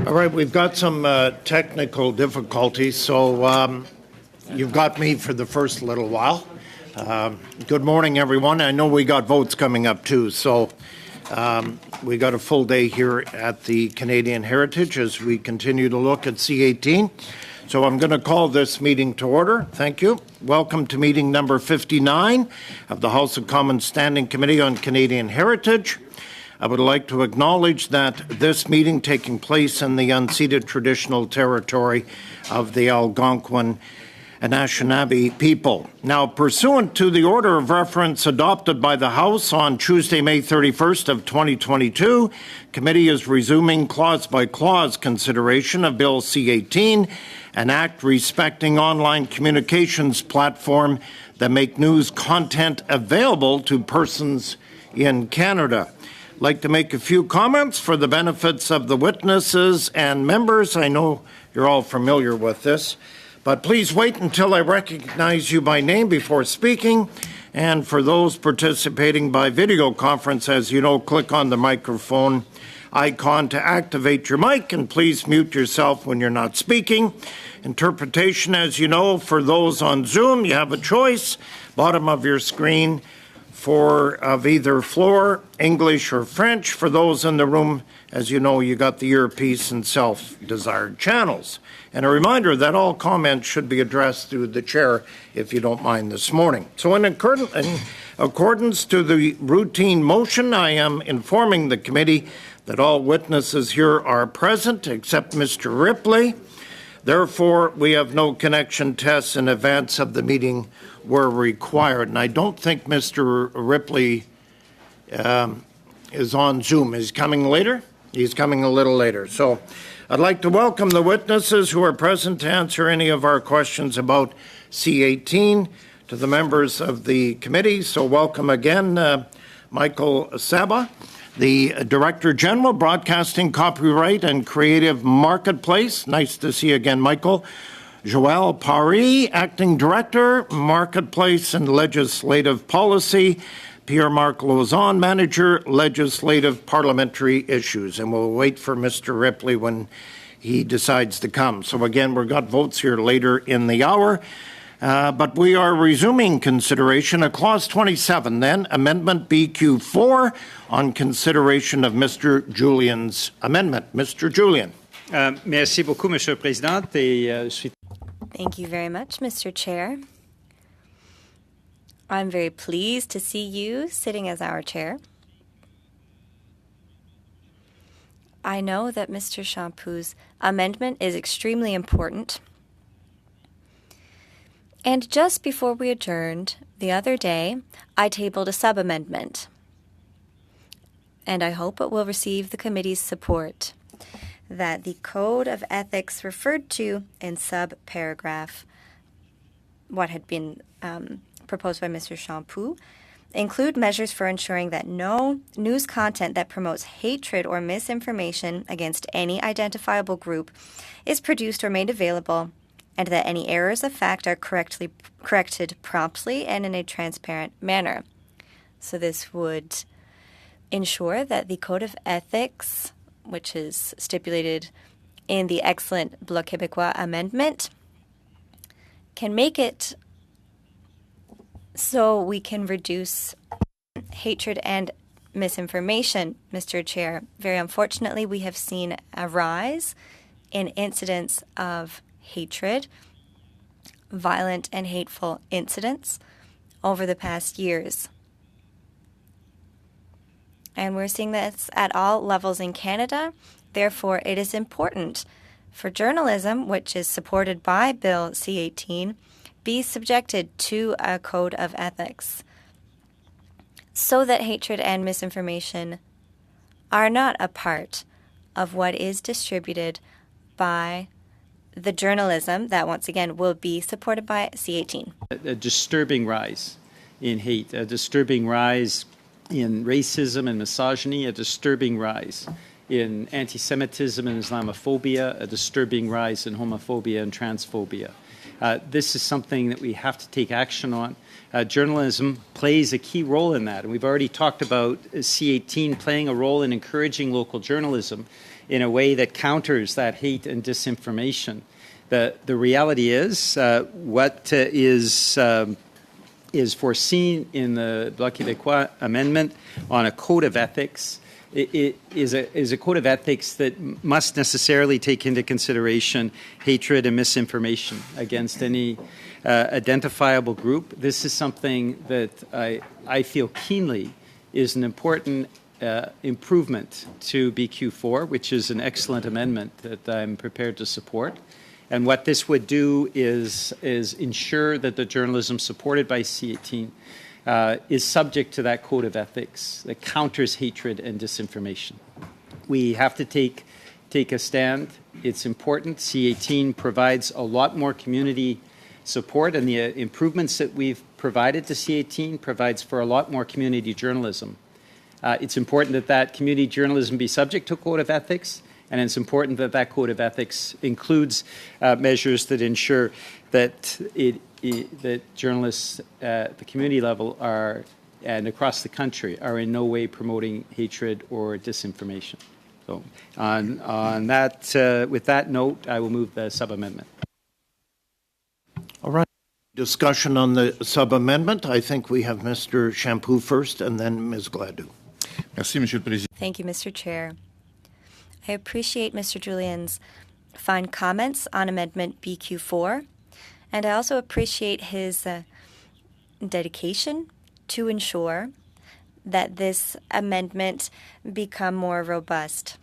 All right, we've got some technical difficulties, so you've got me for the first little while. Good morning, everyone. I know we got votes coming up, too, so we got a full day here at the Canadian Heritage as we continue to look at C18. So I'm going to call this meeting to order. Thank you. Welcome to meeting number 59 of the House of Commons Standing Committee on Canadian Heritage. I would like to acknowledge that this meeting taking place in the unceded traditional territory of the Algonquin and Anishinaabe people. Now, pursuant to the order of reference adopted by the House on Tuesday, May 31st of 2022, committee is resuming clause-by-clause consideration of Bill C-18, an act respecting online communications platform that make news content available to persons in Canada. I'd like to make a few comments for the benefits of the witnesses and members. I know you're all familiar with this, but please wait until I recognize you by name before speaking. And for those participating by video conference, as you know, click on the microphone icon to activate your mic, and please mute yourself when you're not speaking. Interpretation, as you know, for those on Zoom, you have a choice, bottom of your screen, of either floor, English, or French. For those in the room, as you know, you got the earpiece and self-desired channels. And a reminder that all comments should be addressed through the chair, if you don't mind, this morning. So in accordance to the routine motion, I am informing the committee that all witnesses here are present except Mr. Ripley. Therefore, we have no connection tests in advance of the meeting were required. And I don't think Mr. Ripley is on Zoom. Is he coming later? He's coming a little later. So I'd like to welcome the witnesses who are present to answer any of our questions about C-18 to the members of the committee. So welcome again, Michael Saba, the Director General, Broadcasting, Copyright and Creative Marketplace. Nice to see you again, Michael. Joël Paris, Acting Director, Marketplace and Legislative Policy. Pierre-Marc Lauzon, Manager, Legislative Parliamentary Issues. And we'll wait for Mr. Ripley when he decides to come. So again, we've got votes here later in the hour. But we are resuming consideration of Clause 27, then, Amendment BQ4, on consideration of Mr. Julian's amendment. Mr. Julian. Merci beaucoup, Monsieur le Président. Thank you very much, Mr. Chair. I'm very pleased to see you sitting as our chair. I know that Mr. Champoux' amendment is extremely important. And just before we adjourned the other day, I tabled a sub-amendment. And I hope it will receive the committee's support that the Code of Ethics referred to in sub-paragraph, what had been proposed by Mr. Champoux, include measures for ensuring that no news content that promotes hatred or misinformation against any identifiable group is produced or made available, and that any errors of fact are corrected promptly and in a transparent manner. So this would ensure that the Code of Ethics, which is stipulated in the excellent Bloc Québécois amendment, can make it so we can reduce hatred and misinformation, Mr. Chair. Very unfortunately, we have seen a rise in incidents of hatred, violent and hateful incidents over the past years. And we're seeing this at all levels in Canada. Therefore, it is important for journalism, which is supported by Bill C-18, be subjected to a code of ethics so that hatred and misinformation are not a part of what is distributed by the journalism that, once again, will be supported by C-18. A disturbing rise in hate, a disturbing rise in racism and misogyny, a disturbing rise in anti-Semitism and Islamophobia, a disturbing rise in homophobia and transphobia. This is something that we have to take action on. Journalism plays a key role in that, and we've already talked about C18 playing a role in encouraging local journalism in a way that counters that hate and disinformation. The reality is what is foreseen in the Bloc Québécois amendment on a code of ethics. It is a code of ethics that must necessarily take into consideration hatred and misinformation against any identifiable group. This is something that I feel keenly is an important improvement to BQ4, which is an excellent amendment that I'm prepared to support. And what this would do is ensure that the journalism supported by C18 is subject to that code of ethics that counters hatred and disinformation. We have to take a stand. It's important. C18 provides a lot more community support, and the improvements that we've provided to C18 provides for a lot more community journalism. It's important that that community journalism be subject to a code of ethics, and it's important that that code of ethics includes measures that ensure that that journalists at the community level are, and across the country, are in no way promoting hatred or disinformation. So on that, with that note, I will move the sub-amendment. All right. Discussion on the sub-amendment. I think we have Mr. Shampoo first and then Ms. Gladue. Merci, Monsieur le Président. Thank you, Mr. Chair. I appreciate Mr. Julian's fine comments on Amendment BQ4, and I also appreciate his dedication to ensure that this amendment become more robust.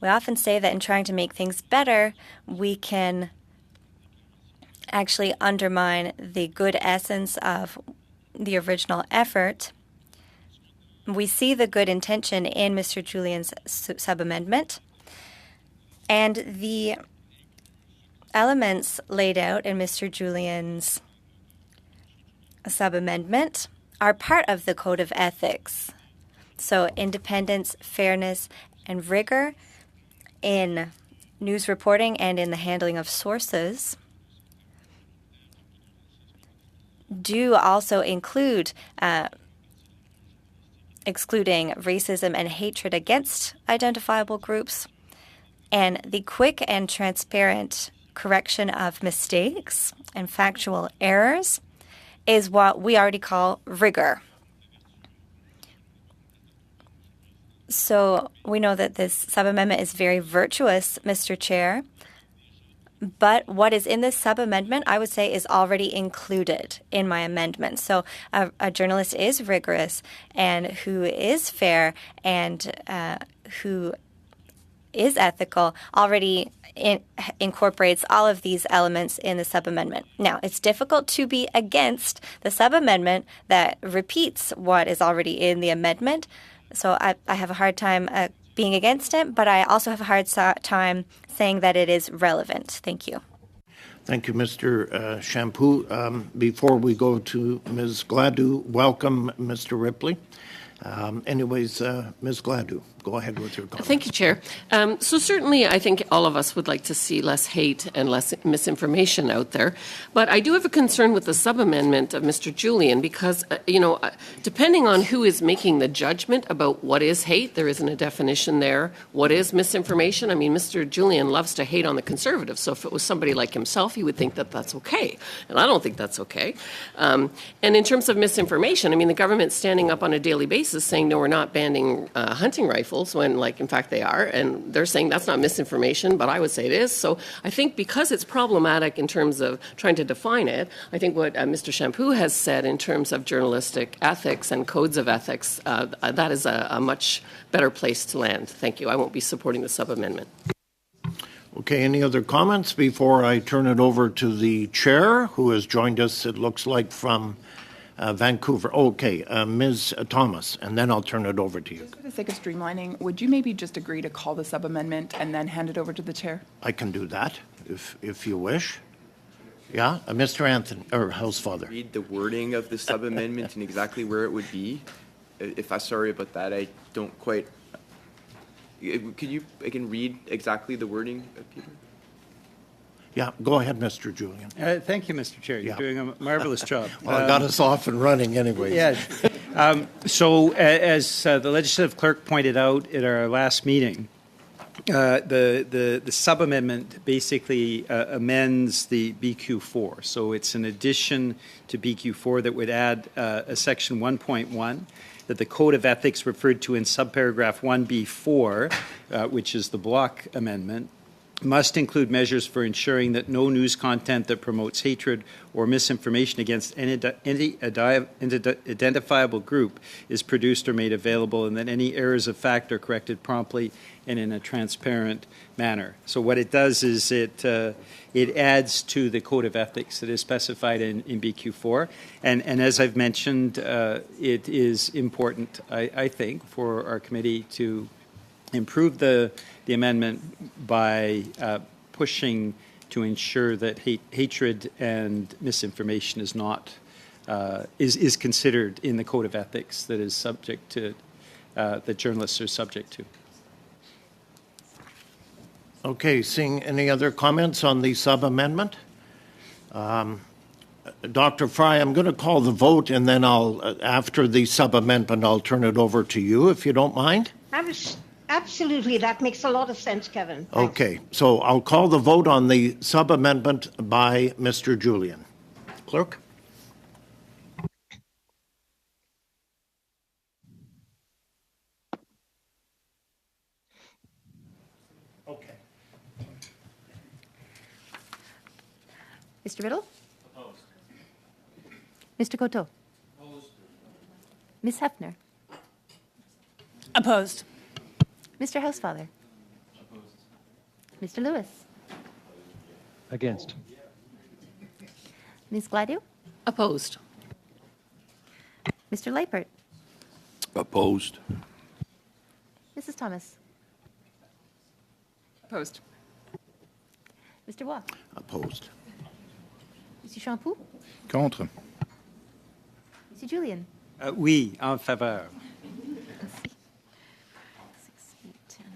We often say that in trying to make things better, we can actually undermine the good essence of the original effort. We see the good intention in Mr. Julian's sub-amendment, and the elements laid out in Mr. Julian's sub-amendment are part of the Code of Ethics. So independence, fairness, and rigor in news reporting and in the handling of sources do also include excluding racism and hatred against identifiable groups, and the quick and transparent correction of mistakes and factual errors is what we already call rigor. So we know that this sub-amendment is very virtuous, Mr. Chair, but what is in this sub-amendment, I would say, is already included in my amendment. So a journalist is rigorous and who is fair and who is ethical already incorporates all of these elements in the sub-amendment. Now, it's difficult to be against the sub-amendment that repeats what is already in the amendment. So I have a hard time being against it, but I also have a hard time saying that it is relevant. Thank you. Thank you, Mr. Shampoo. Before we go to Ms. Gladue, welcome, Mr. Ripley. Ms. Gladue, go ahead with your comment. Thank you, Chair. So certainly I think all of us would like to see less hate and less misinformation out there. But I do have a concern with the sub-amendment of Mr. Julian because, depending on who is making the judgment about what is hate, there isn't a definition there. What is misinformation? I mean, Mr. Julian loves to hate on the Conservatives. So if it was somebody like himself, he would think that that's okay. And I don't think that's okay. And in terms of misinformation, I mean, the government's standing up on a daily basis saying, no, we're not banning hunting rifles when, in fact, they are. And they're saying that's not misinformation, but I would say it is. So I think because it's problematic in terms of trying to define it, I think what Mr. Shampoo has said in terms of journalistic ethics and codes of ethics, that is a much better place to land. Thank you. I won't be supporting the sub-amendment. Okay, any other comments before I turn it over to the chair, who has joined us, it looks like, from Vancouver. Okay, Ms. Thomas, and then I'll turn it over to you. Just for the sake of streamlining, would you maybe just agree to call the sub-amendment and then hand it over to the chair? I can do that, if you wish. Yeah, Mr. Anthony, or Housefather. Read the wording of the sub-amendment and exactly where it would be. If I'm sorry about that, I don't quite. Could you, I can read exactly the wording, Peter? Yeah, go ahead, Mr. Julian. Thank you, Mr. Chair. You're Yeah. doing a marvelous job. Well, I got us off and running anyways. Yeah. As the legislative clerk pointed out at our last meeting, the sub-amendment basically amends the BQ4. So it's an addition to BQ4 that would add a section 1.1 that the Code of Ethics referred to in subparagraph 1B4, which is the block amendment, must include measures for ensuring that no news content that promotes hatred or misinformation against any identifiable group is produced or made available, and that any errors of fact are corrected promptly and in a transparent manner. So what it does is it adds to the Code of Ethics that is specified in BQ4. And as I've mentioned, it is important, I think, for our committee to improve the amendment by pushing to ensure that hatred and misinformation is not is considered in the Code of Ethics that is subject to that journalists are subject to. Okay, seeing any other comments on the sub-amendment? Dr. Fry, I'm going to call the vote, and then after the sub-amendment, I'll turn it over to you, if you don't mind. Absolutely, that makes a lot of sense, Kevin. Thanks. Okay, so I'll call the vote on the sub-amendment by Mr. Julian. Clerk? Okay. Mr. Riddle? Opposed. Mr. Coteau? Opposed. Ms. Hefner? Opposed. Mr. Housefather? Opposed. Mr. Lewis? Against. Ms. Gladue? Opposed. Mr. Leipert? Opposed. Mrs. Thomas? Opposed. Mr. Waugh? Opposed. Monsieur Champoux? Contre. Monsieur Julian? Oui, en faveur. 6, 8, 10.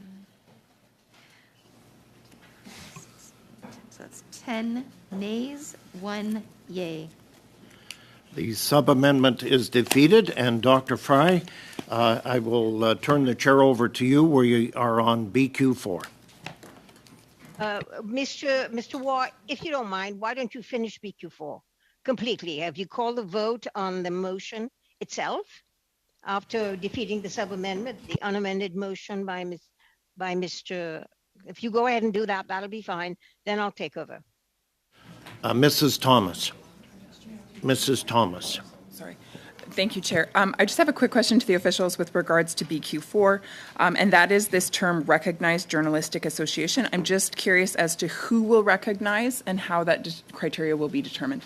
So that's 10 nays, 1 yay. The sub-amendment is defeated, and Dr. Fry, I will turn the chair over to you where you are on BQ4. Mr. Waugh, if you don't mind, why don't you finish BQ4 completely? Have you called the vote on the motion itself after defeating the sub-amendment, the unamended motion by Mr. If you go ahead and do that, that'll be fine. Then I'll take over. Mrs. Thomas. Mrs. Thomas. Sorry. Thank you, Chair. I just have a quick question to the officials with regards to BQ4, and that is this term recognized journalistic association. I'm just curious as to who will recognize and how that criteria will be determined.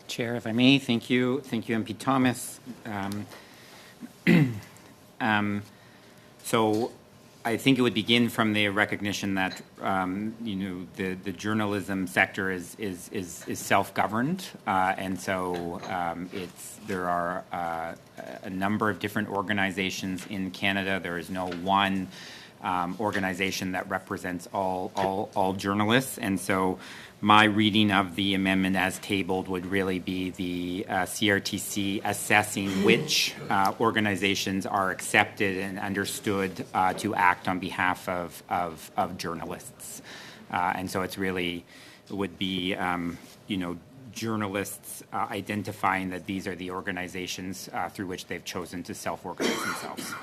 Chair, if I may, thank you. Thank you, MP Thomas. So I think it would begin from the recognition that the journalism sector is self-governed, and so there are a number of different organizations in Canada. There is no one organization that represents all journalists, and so my reading of the amendment as tabled would really be the CRTC assessing which organizations are accepted and understood to act on behalf of journalists. And so it's really would be, journalists identifying that these are the organizations through which they've chosen to self-organize themselves.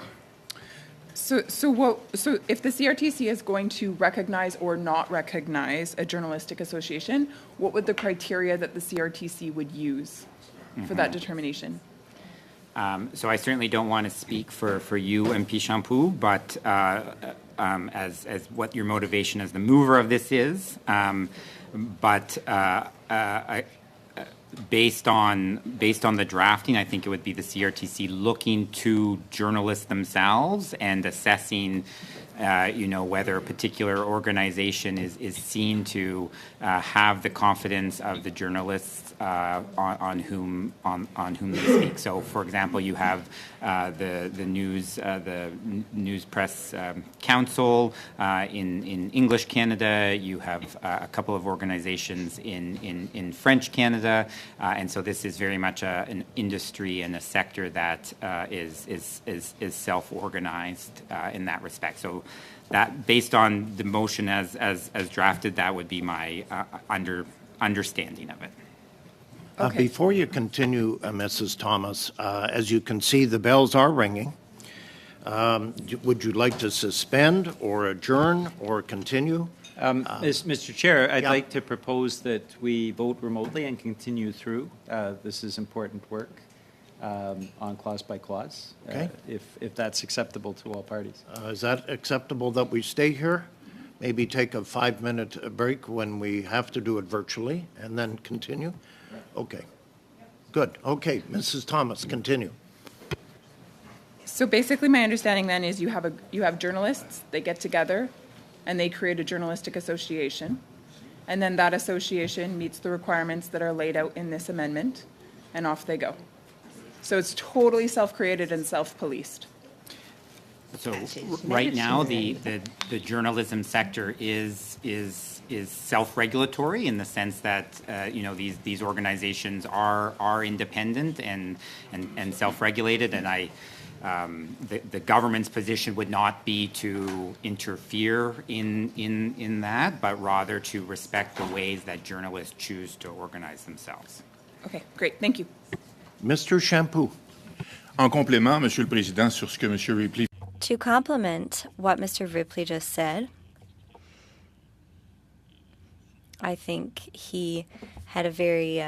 So if the CRTC is going to recognize or not recognize a journalistic association, what would the criteria that the CRTC would use for that determination? So I certainly don't want to speak for you, MP Champoux, but as what your motivation as the mover of this is, based on the drafting, I think it would be the CRTC looking to journalists themselves and assessing, whether a particular organization is seen to have the confidence of the journalists on whom they speak. So, for example, you have the News Press Council in English Canada. You have a couple of organizations in French Canada, and so this is very much an industry and a sector that is self-organized in that respect. So, that based on the motion as drafted, that would be my understanding of it. Okay. Before you continue, Mrs. Thomas, as you can see, the bells are ringing. Would you like to suspend or adjourn or continue? Mr. Chair, I'd Yeah. like to propose that we vote remotely and continue through. This is important work on clause by clause, Okay. if that's acceptable to all parties. Is that acceptable that we stay here? Maybe take a 5-minute break when we have to do it virtually and then continue? Okay. Good. Okay, Mrs. Thomas, continue. So basically, my understanding then is you have journalists, they get together, and they create a journalistic association, and then that association meets the requirements that are laid out in this amendment, and off they go. So it's totally self-created and self-policed. So right now, the journalism sector is self-regulatory in the sense that these organizations are independent and self-regulated, and the government's position would not be to interfere in that, but rather to respect the ways that journalists choose to organize themselves. Okay, great, thank you. Mr. Shampoo. En complément, Monsieur le Président, sur ce que Monsieur Ripley. To complement what Mr. Ripley just said, I think he had a very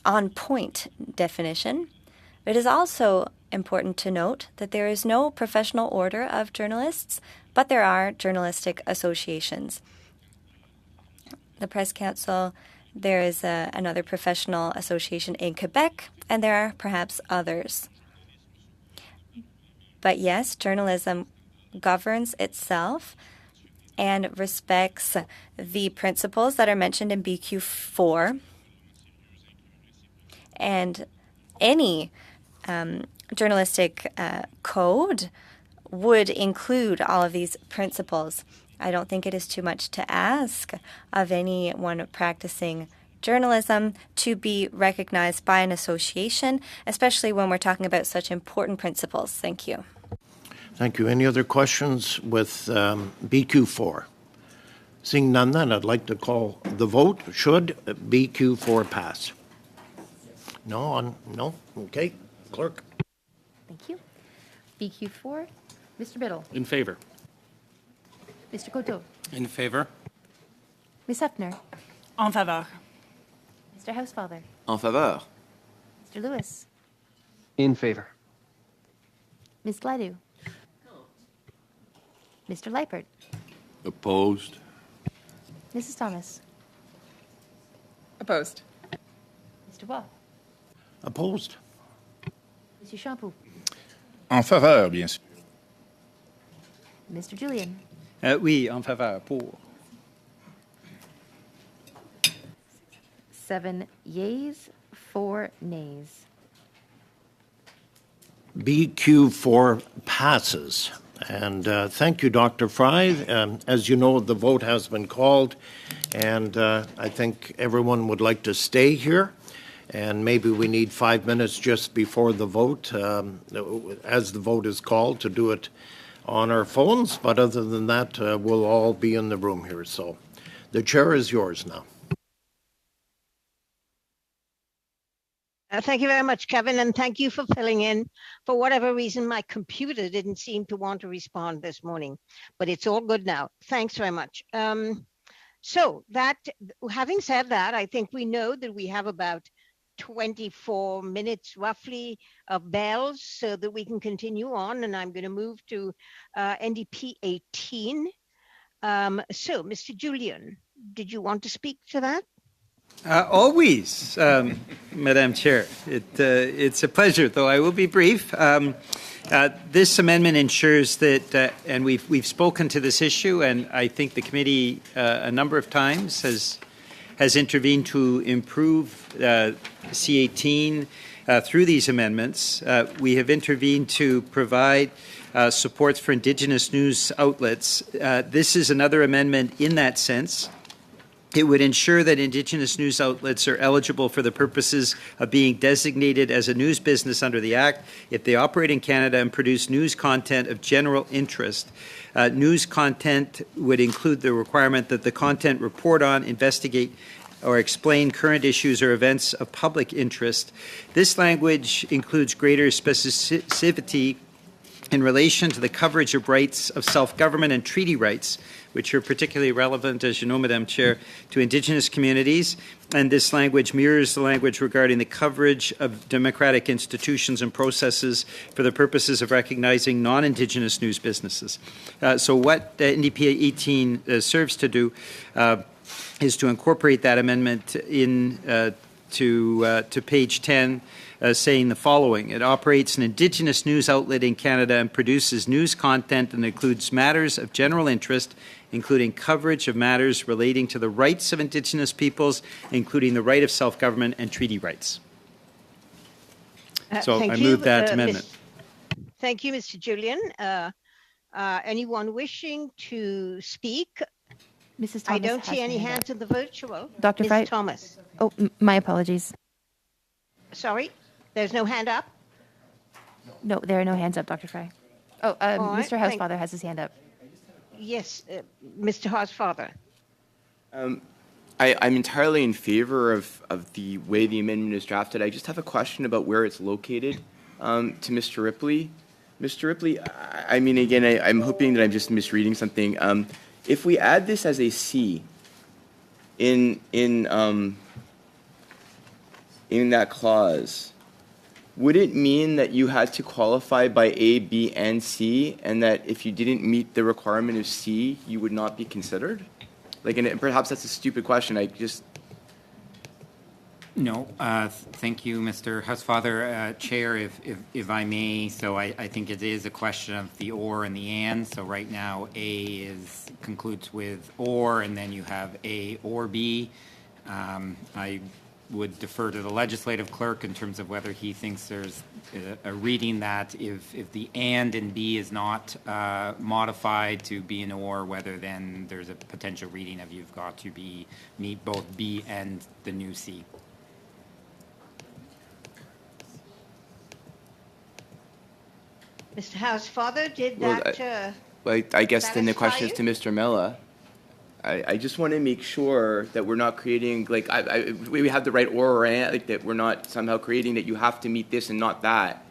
on-point definition. It is also important to note that there is no professional order of journalists, but there are journalistic associations. The Press Council, there is another professional association in Quebec, and there are perhaps others. But yes, journalism governs itself and respects the principles that are mentioned in BQ4. And any journalistic code would include all of these principles. I don't think it is too much to ask of anyone practicing journalism to be recognized by an association, especially when we're talking about such important principles. Thank you. Thank you. Any other questions with BQ4? Seeing none, then I'd like to call the vote. Should BQ4 pass? No? No? Okay. Clerk. Thank you. BQ4, Mr. Biddle. In favor. Mr. Coteau. In favor. Ms. Hefner. En faveur. Mr. Housefather. En faveur. Mr. Lewis. In favor. Ms. Gladue. Mr. Leipert. Opposed. Mrs. Thomas. Opposed. Mr. Waugh. Opposed? Monsieur Shampoo. En faveur, bien sûr. Mr. Julian. Oui, en faveur, pour. 7 yeas, 4 nays. BQ4 passes. And thank you, Dr. Fry. As you know, the vote has been called, and I think everyone would like to stay here. And maybe we need 5 minutes just before the vote, as the vote is called, to do it on our phones. But other than that, we'll all be in the room here. So the chair is yours now. Thank you very much, Kevin, and thank you for filling in. For whatever reason, my computer didn't seem to want to respond this morning, but it's all good now. Thanks very much. So that, having said that, I think we know that we have about 24 minutes roughly of bells so that we can continue on, and I'm going to move to NDP 18. So, Mr. Julian, did you want to speak to that? Always, Madam Chair. It's a pleasure, though I will be brief. This amendment ensures that, and we've spoken to this issue, and I think the committee a number of times has intervened to improve C18 through these amendments. We have intervened to provide supports for Indigenous news outlets. This is another amendment in that sense. It would ensure that Indigenous news outlets are eligible for the purposes of being designated as a news business under the Act if they operate in Canada and produce news content of general interest. News content would include the requirement that the content report on, investigate, or explain current issues or events of public interest. This language includes greater specificity in relation to the coverage of rights of self-government and treaty rights, which are particularly relevant, as you know, Madam Chair, to Indigenous communities. And this language mirrors the language regarding the coverage of democratic institutions and processes for the purposes of recognizing non-Indigenous news businesses. So what NDP 18 serves to do is to incorporate that amendment in to page 10, saying the following. It operates an Indigenous news outlet in Canada and produces news content that includes matters of general interest, including coverage of matters relating to the rights of Indigenous peoples, including the right of self-government and treaty rights. So I move that amendment. Thank you, Mr. Julian. Anyone wishing to speak? Mrs. Thomas I don't has see any her hand hands in the virtual. Dr. Ms. Fry? Thomas. Oh, my apologies. Sorry, there's no hand up? No, there are no hands up, Dr. Fry. Oh, right, Mr. Housefather has his hand up. Yes, Mr. Housefather. I'm entirely in favor of the way the amendment is drafted. I just have a question about where it's located to Mr. Ripley. Mr. Ripley, I mean, again, I'm hoping that I'm just misreading something. If we add this as a C in that clause, would it mean that you had to qualify by A, B, and C, and that if you didn't meet the requirement of C, you would not be considered? Like, and perhaps that's a stupid question. I just... No, thank you, Mr. Housefather. Chair, if I may, so I think it is a question of the or and the and. So right now, A concludes with or, and then you have A or B. I would defer to the legislative clerk in terms of whether he thinks there's a reading that if the and in B is not modified to be an or, whether then there's a potential reading of you've got to meet both B and the new C. Mr. Housefather, did that... I guess then the satisfy question is to you? Mr. Mella. I just want to make sure that we're not creating, like, we have the right or and, like, that we're not somehow creating that you have to meet this and not that.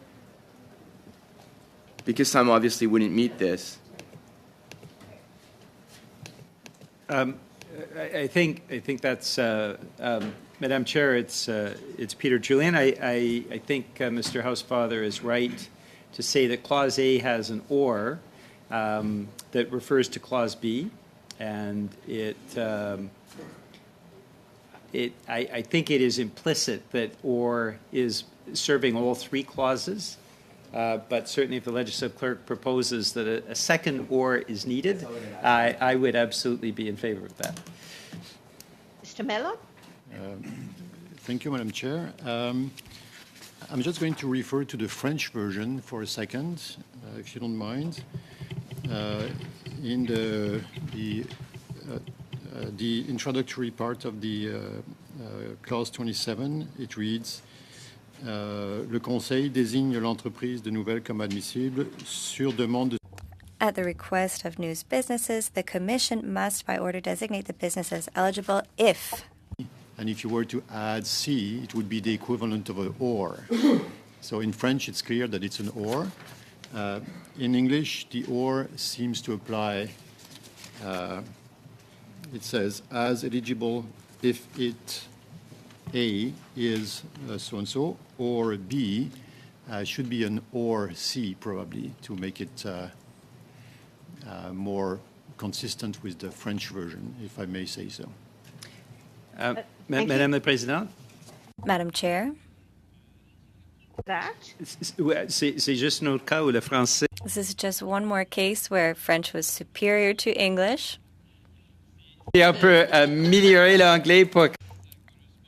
Because some obviously wouldn't meet this. I think that's, Madam Chair, it's Peter Julian. I think Mr. Housefather is right to say that Clause A has an or that refers to Clause B. And I think it is implicit that or is serving all three clauses, but certainly if the legislative clerk proposes that a second or is needed, I would absolutely be in favor of that. Mr. Mello? Thank you, Madam Chair. I'm just going to refer to the French version for a second, if you don't mind. In the introductory part of the clause 27, it reads Le Conseil désigne l'entreprise de nouvelles comme admissible sur demande de... At the request of news businesses, the Commission must, by order, designate the business as eligible if... And if you were to add C, it would be the equivalent of an or. So in French, it's clear that it's an or. In English, the or seems to apply, it says, as eligible if it, A, is so-and-so, or B, should be an or C, probably, to make it more consistent with the French version, if I may say so. Thank Madame you. la Présidente, Madam Chair, That. c'est juste un autre cas où le français this is just one more case where French was superior to English. est un peu améliorer l'anglais pour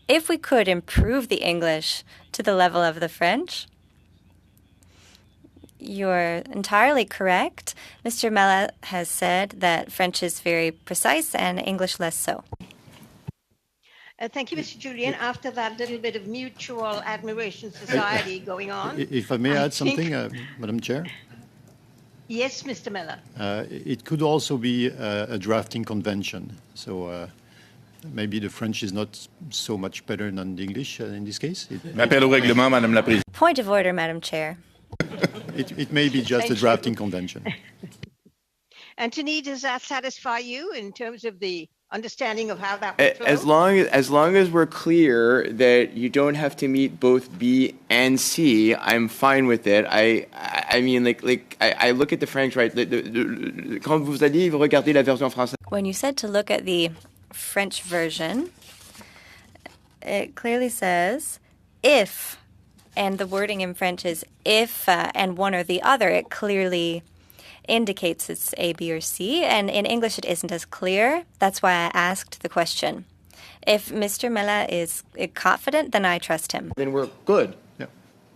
If we could improve the English to the level of the French, you're entirely correct. Mr. Mella has said that French is very precise and English less so. Thank you, Mr. Julian. After that little bit of mutual admiration society going on. If I may I add something, Madam Chair? Yes, Mr. Miller. It could also be a drafting convention. So maybe the French is not so much better than the English in this case. Appel au règlement, Madame la Présidente. Point of order, Madam Chair. It may be just Thank a you. drafting convention. Anthony, does that satisfy you in terms of the understanding of how that would flow? As long as we're clear that you don't have to meet both B and C, I'm fine with it. I mean, I look at the French, right? Quand vous allez regarder la version française. When you said to look at the French version, it clearly says if, and the wording in French is if and one or the other. It clearly indicates it's A, B, or C, and in English it isn't as clear. That's why I asked the question. If Mr. Mella is confident, then I trust him. Then we're good. Yeah.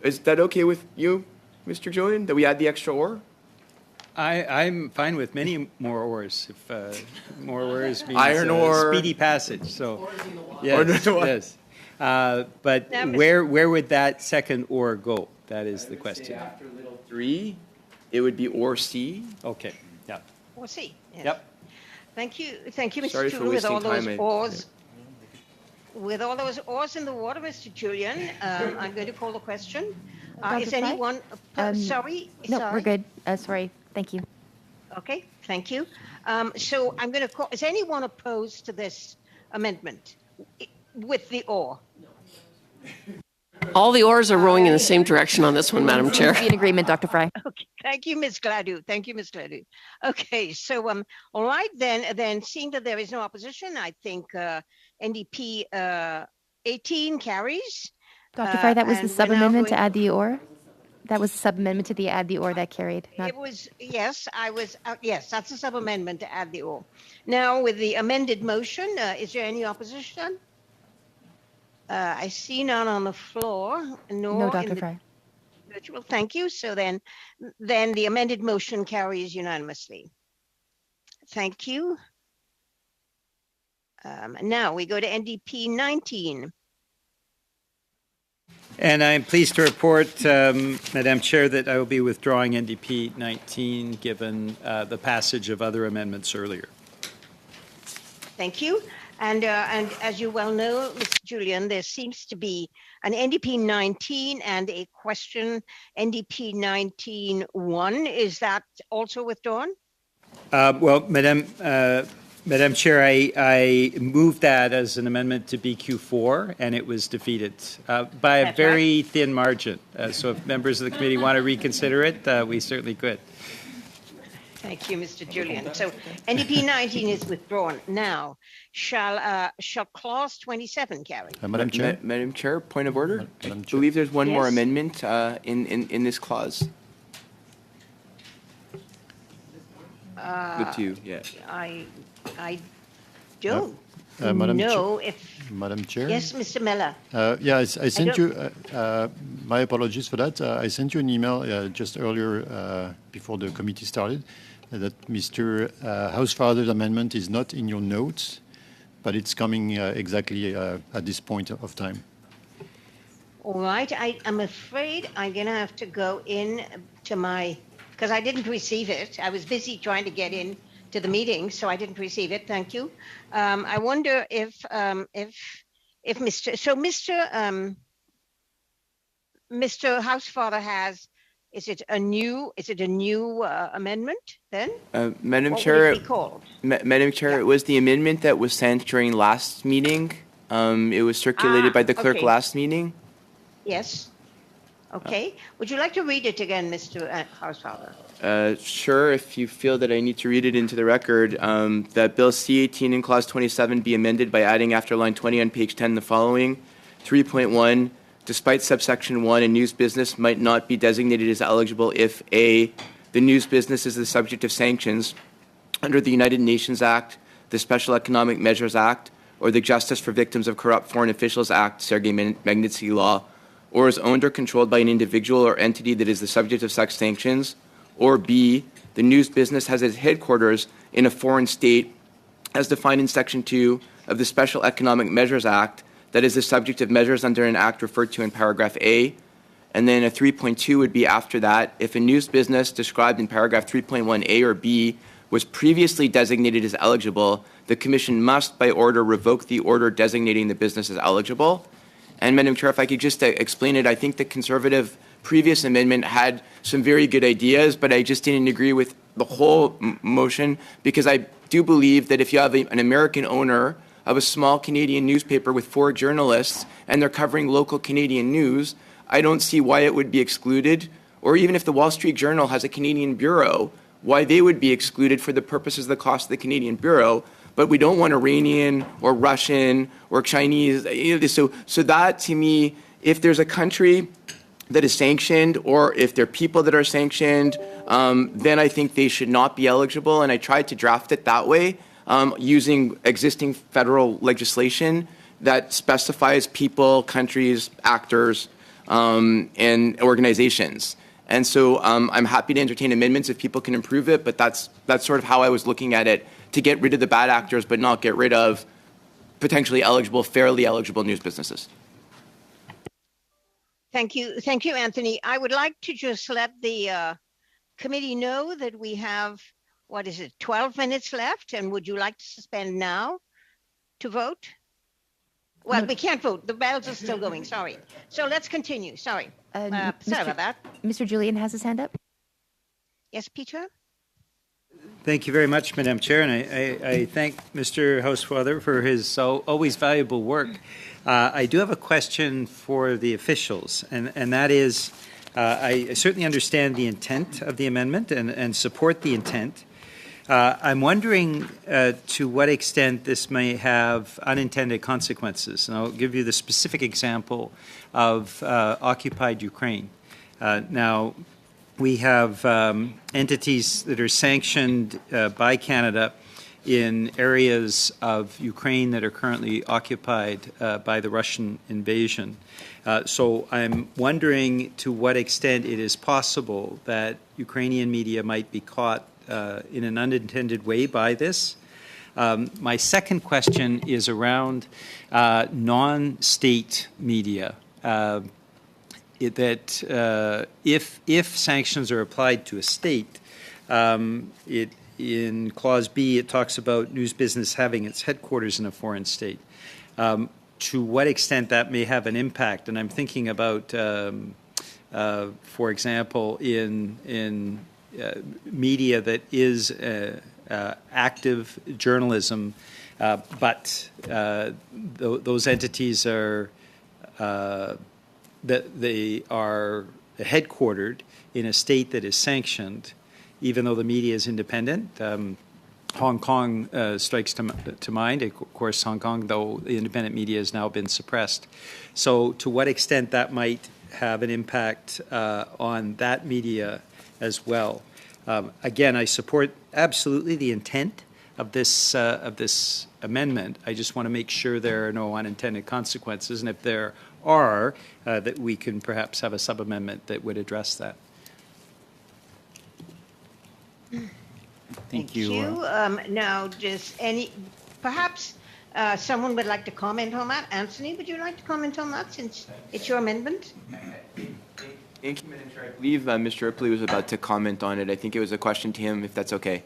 Is that okay with you, Mr. Julian, that we add the extra or? I'm fine with many more oars. If more oars means Iron ore. speedy passage. So, Or yes, no, what? yes. But Now, Mr. where would that second or go? That is the question. After little 3, it would be or C. Okay. Yeah. Or C? Yes. Yep. Thank you, Mr. Sorry for Julian, with all wasting those time. oars. With all those oars in the water, Mr. Julian, I'm going to call the question. Is Dr. Fry? anyone, sorry? No, sorry. we're good. Sorry. Thank you. Okay, thank you. So I'm going to call, is anyone opposed to this amendment with the or? All the oars are rowing in the same direction on this one, Madam Chair. Be in agreement, Dr. Fry. Okay, thank you, Ms. Gladue. Thank you, Ms. Gladue. Okay, so all right, then seeing that there is no opposition, I think NDP 18 carries. Dr. Fry, that was the and we're now sub-amendment to going- add the or? That was the sub-amendment to the add the or that carried. Not, It was, yes, yes, that's a sub-amendment to add the or. Now, with the amended motion, is there any opposition? I see none on the floor, nor no, in Dr. the Fry. virtual. Thank you. So then the amended motion carries unanimously. Thank you. Now we go to NDP 19. And I'm pleased to report, Madam Chair, that I will be withdrawing NDP 19 given the passage of other amendments earlier. Thank you. And as you well know, Mr. Julian, there seems to be an NDP 19 and a question NDP 19-1. Is that also withdrawn? Well, Madam Chair, I moved that as an amendment to BQ4, and it was defeated by a That's very thin margin. So if members of the committee want to reconsider it, we certainly could. Thank you, Mr. Julian. So NDP 19 is withdrawn. Now, shall clause 27 carry? Madam Chair? Madam Chair, point of order. Madam I Chair. believe there's one more Yes. amendment in this clause. The two, yeah. I don't Madam know if. Madam Chair? Yes, Mr. Miller. Yeah, I sent don't- you, my apologies for that. I sent you an email just earlier before the committee started that Mr. Housefather's amendment is not in your notes, but it's coming exactly at this point of time. All right. I'm afraid I'm going to have to go in to my, because I didn't receive it. I was busy trying to get in to the meeting, so I didn't receive it. Thank you. I wonder if Mr. So Mr. Housefather has. Is it a new amendment then? Madam What Chair, would it be called? Madam Chair, it was the amendment that was sent during last meeting. It was circulated by the clerk okay. last meeting. Yes. Okay. Would you like to read it again, Mr. Housefather? Sure, if you feel that I need to read it into the record, that Bill C-18 in Clause 27 be amended by adding after line 20 on page 10 the following. 3.1, despite subsection 1, a news business might not be designated as eligible if A, the news business is the subject of sanctions under the United Nations Act, the Special Economic Measures Act, or the Justice for Victims of Corrupt Foreign Officials Act, Sergei Magnitsky Law, or is owned or controlled by an individual or entity that is the subject of such sanctions, or B, the news business has its headquarters in a foreign state as defined in Section 2 of the Special Economic Measures Act that is the subject of measures under an act referred to in paragraph A. And then a 3.2 would be after that. If a news business described in paragraph 3.1A or B was previously designated as eligible, the Commission must, by order, revoke the order designating the business as eligible. And, Madam Chair, if I could just explain it, I think the Conservative previous amendment had some very good ideas, but I just didn't agree with the whole motion because I do believe that if you have an American owner of a small Canadian newspaper with 4 journalists and they're covering local Canadian news, I don't see why it would be excluded, or even if the Wall Street Journal has a Canadian bureau, why they would be excluded for the purposes of the cost of the Canadian bureau. But we don't want Iranian or Russian or Chinese. So that, to me, if there's a country that is sanctioned or if there are people that are sanctioned, then I think they should not be eligible. And I tried to draft it that way using existing federal legislation that specifies people, countries, actors, and organizations. And so I'm happy to entertain amendments if people can improve it, but that's sort of how I was looking at it, to get rid of the bad actors but not get rid of potentially eligible, fairly eligible news businesses. Thank you. Thank you, Anthony. I would like to just let the committee know that we have, 12 minutes left, and would you like to suspend now to vote? Well, we can't vote. The bells are still going. Sorry. So let's continue. Sorry. Sorry about that. Mr. Julian has his hand up. Yes, Peter? Thank you very much, Madam Chair, and I thank Mr. Housefather for his always valuable work. I do have a question for the officials, and that is, I certainly understand the intent of the amendment and support the intent. I'm wondering to what extent this may have unintended consequences. And I'll give you the specific example of occupied Ukraine. Now, we have entities that are sanctioned by Canada in areas of Ukraine that are currently occupied by the Russian invasion. So I'm wondering to what extent it is possible that Ukrainian media might be caught in an unintended way by this. My second question is around non-state media. That if sanctions are applied to a state, in Clause B, it talks about news business having its headquarters in a foreign state. To what extent that may have an impact, and I'm thinking about, for example, in media that is active journalism, but those entities are that they are headquartered in a state that is sanctioned, even though the media is independent. Hong Kong strikes to mind. Of course, Hong Kong, though the independent media has now been suppressed. So to what extent that might have an impact on that media as well. Again, I support absolutely the intent of this amendment. I just want to make sure there are no unintended consequences, and if there are, that we can perhaps have a sub-amendment that would address that. Thank you. Now, perhaps someone would like to comment on that. Anthony, would you like to comment on that since it's your amendment? Thank you, Madam Chair. I believe Mr. Ripley was about to comment on it. I think it was a question to him, if that's okay.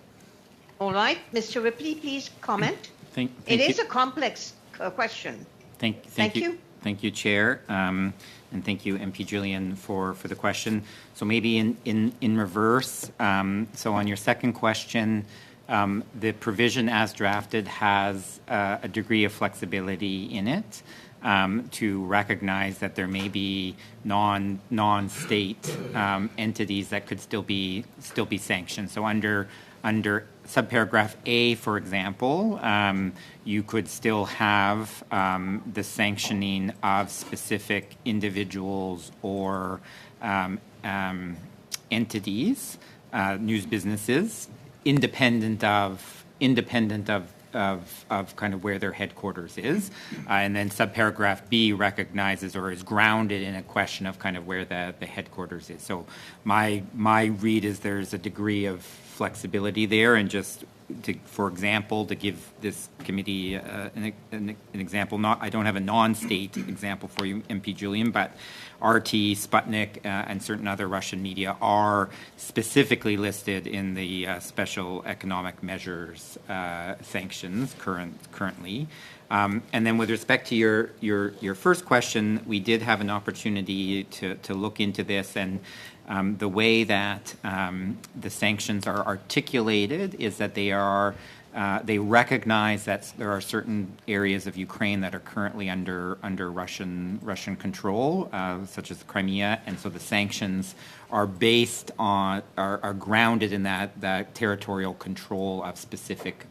All right. Mr. Ripley, please comment. It is a complex question. Thank you. Thank you, Chair, and thank you, MP Julian, for the question. So maybe in reverse. So on your second question, the provision as drafted has a degree of flexibility in it. to recognize that there may be non-state entities that could still be sanctioned. So under subparagraph A, for example, you could still have the sanctioning of specific individuals or entities, news businesses, independent of kind of where their headquarters is. And then subparagraph B recognizes or is grounded in a question of kind of where the headquarters is. So my read is there's a degree of flexibility there, and just for example, to give this committee an example, I don't have a non-state example for you, MP Julian, but RT, Sputnik, and certain other Russian media are specifically listed in the special economic measures sanctions currently. And then with respect to your first question, we did have an opportunity to look into this, and the way that the sanctions are articulated is that they recognize that there are certain areas of Ukraine that are currently under Russian control, such as Crimea, and so the sanctions are based on are grounded in that territorial control of specific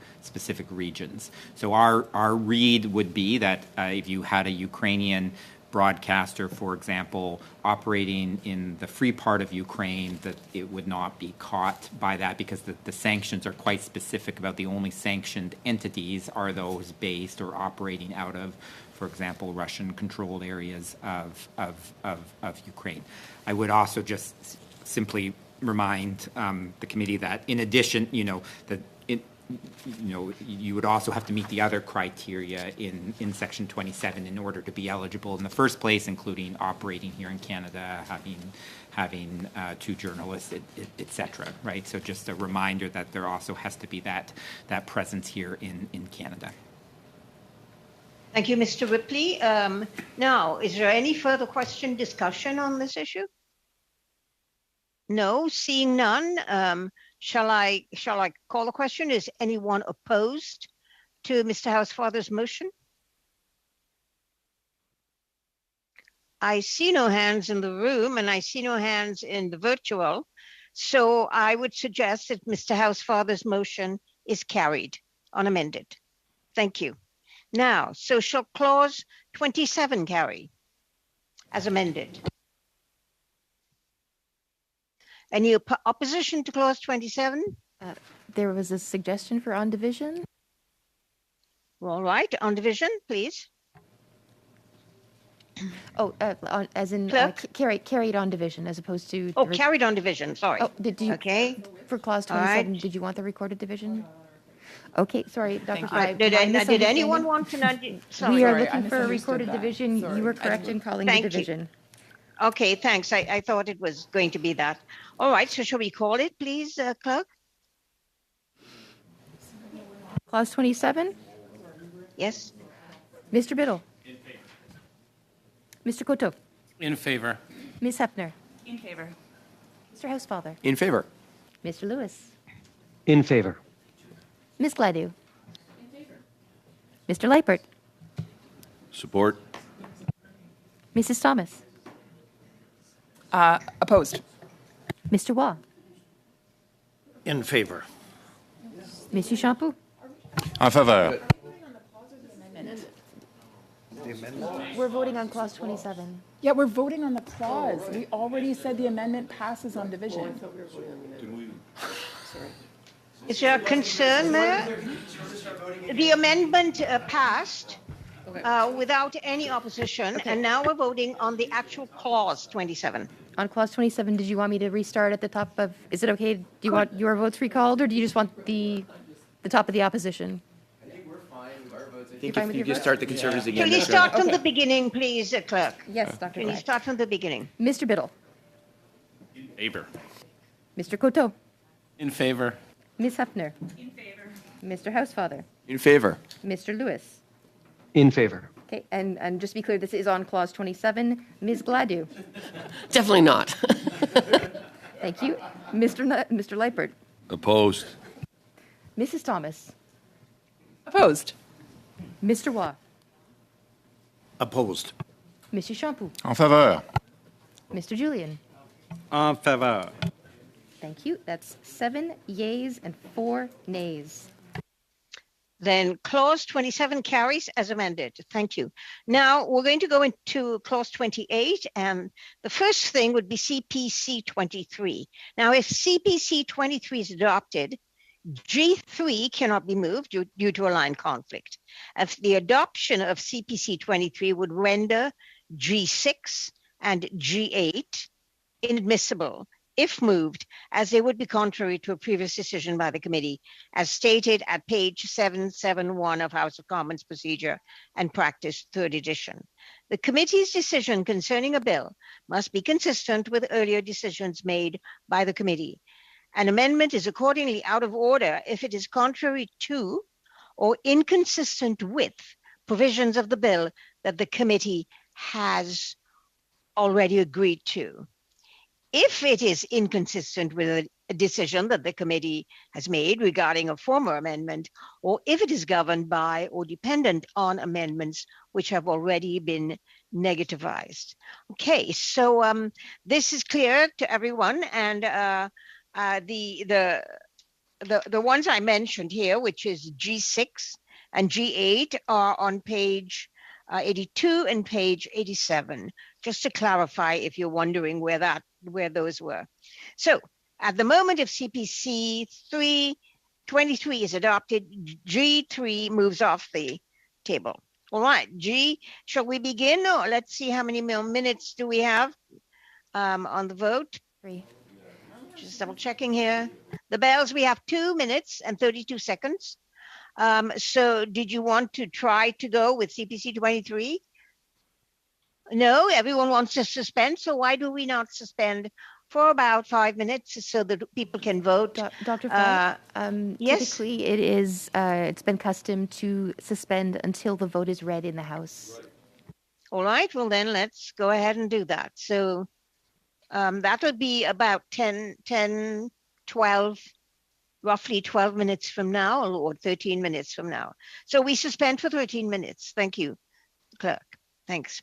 regions. So our read would be that if you had a Ukrainian broadcaster, for example, operating in the free part of Ukraine, that it would not be caught by that, because the sanctions are quite specific about the only sanctioned entities are those based or operating out of, for example, Russian-controlled areas of Ukraine. I would also just simply remind the committee that in addition, you would also have to meet the other criteria in Section 27 in order to be eligible in the first place, including operating here in Canada, having two journalists, et cetera, right? So just a reminder that there also has to be that presence here in Canada. Thank you, Mr. Ripley. Now, is there any further discussion on this issue? No, seeing none. Shall I call the question? Is anyone opposed to Mr. Housefather's motion? I see no hands in the room, and I see no hands in the virtual. So I would suggest that Mr. Housefather's motion is carried, unamended. Thank you. Now, so shall clause 27 carry as amended? Any opposition to clause 27? There was a suggestion for on division. All right, on division, please. Oh, as in carried on division as opposed to. Oh, carried on division. Sorry. Oh, did you? Okay. For clause 27, right. Did you want the recorded division? Okay, sorry, Dr. Did anyone want to? Sorry. We are looking for a recorded division. You were correct in calling the division. Okay, thanks. I thought it was going to be that. All right, so shall we call it, please, Clerk? Clause 27? Yes. Mr. Biddle? In favor. Mr. Coteau? In favor. Ms. Hepner? In favor. Mr. Housefather? In favor. Mr. Lewis? In favor. Ms. Gladue? In favor. Mr. Leipert? Support. Mrs. Thomas? Opposed. Mr. Waugh? In favor. Monsieur Champoux? En faveur. We're voting on clause 27. Yeah, we're voting on the clause. We already said the amendment passes on division. Is there a concern there? The amendment passed without any opposition, and now we're voting on the actual clause 27. On clause 27, did you want me to restart at the top of, is it okay? Do you want your votes recalled, or do you just want the top of the opposition? I think we're fine with our votes. I think if you just start the Conservatives again. Can you start from the beginning, please, Clerk? Yes, Dr. Can you start from the beginning? Mr. Biddle? In favor. Mr. Coteau? In favor. Ms. Hepner? In favor. Mr. Housefather? In favor. Mr. Lewis? In favor. Okay, and just to be clear, this is on clause 27. Ms. Gladue? Definitely not. Thank you. Mr. Leipert? Opposed. Mrs. Thomas? Opposed. Mr. Waugh? Opposed? Monsieur Champoux, En faveur. Mr. Julian. En faveur. Thank you. That's 7 yeas and 4 nays. Then clause 27 carries as amended. Thank you. Now we're going to go into clause 28, and the first thing would be CPC 23. Now, if CPC 23 is adopted, G3 cannot be moved due to a line conflict. If the adoption of CPC 23 would render G6 and G8 inadmissible if moved, as they would be contrary to a previous decision by the committee, as stated at page 771 of House of Commons Procedure and Practice, 3rd edition. The committee's decision concerning a bill must be consistent with earlier decisions made by the committee. An amendment is accordingly out of order if it is contrary to or inconsistent with provisions of the bill that the committee has already agreed to. If it is inconsistent with a decision that the committee has made regarding a former amendment, or if it is governed by or dependent on amendments which have already been negativized. Okay, so this is clear to everyone, and the ones I mentioned here, which is G6 and G8, are on page 82 and page 87, just to clarify if you're wondering where those were. So at the moment, if CPC 23 is adopted, G3 moves off the table. All right, G, shall we begin? Or let's see how many more minutes do we have on the vote. 3. Just double checking here. The bells, we have 2 minutes and 32 seconds. So did you want to try to go with CPC 23? No, everyone wants to suspend. So why do we not suspend for about 5 minutes so that people can vote? Dr. Fry, yes? typically it is, it's been custom to suspend until the vote is read in the House. All right, well then let's go ahead and do that. So that would be about 12, roughly 12 minutes from now, or 13 minutes from now. So we suspend for 13 minutes. Thank you, clerk. Thanks.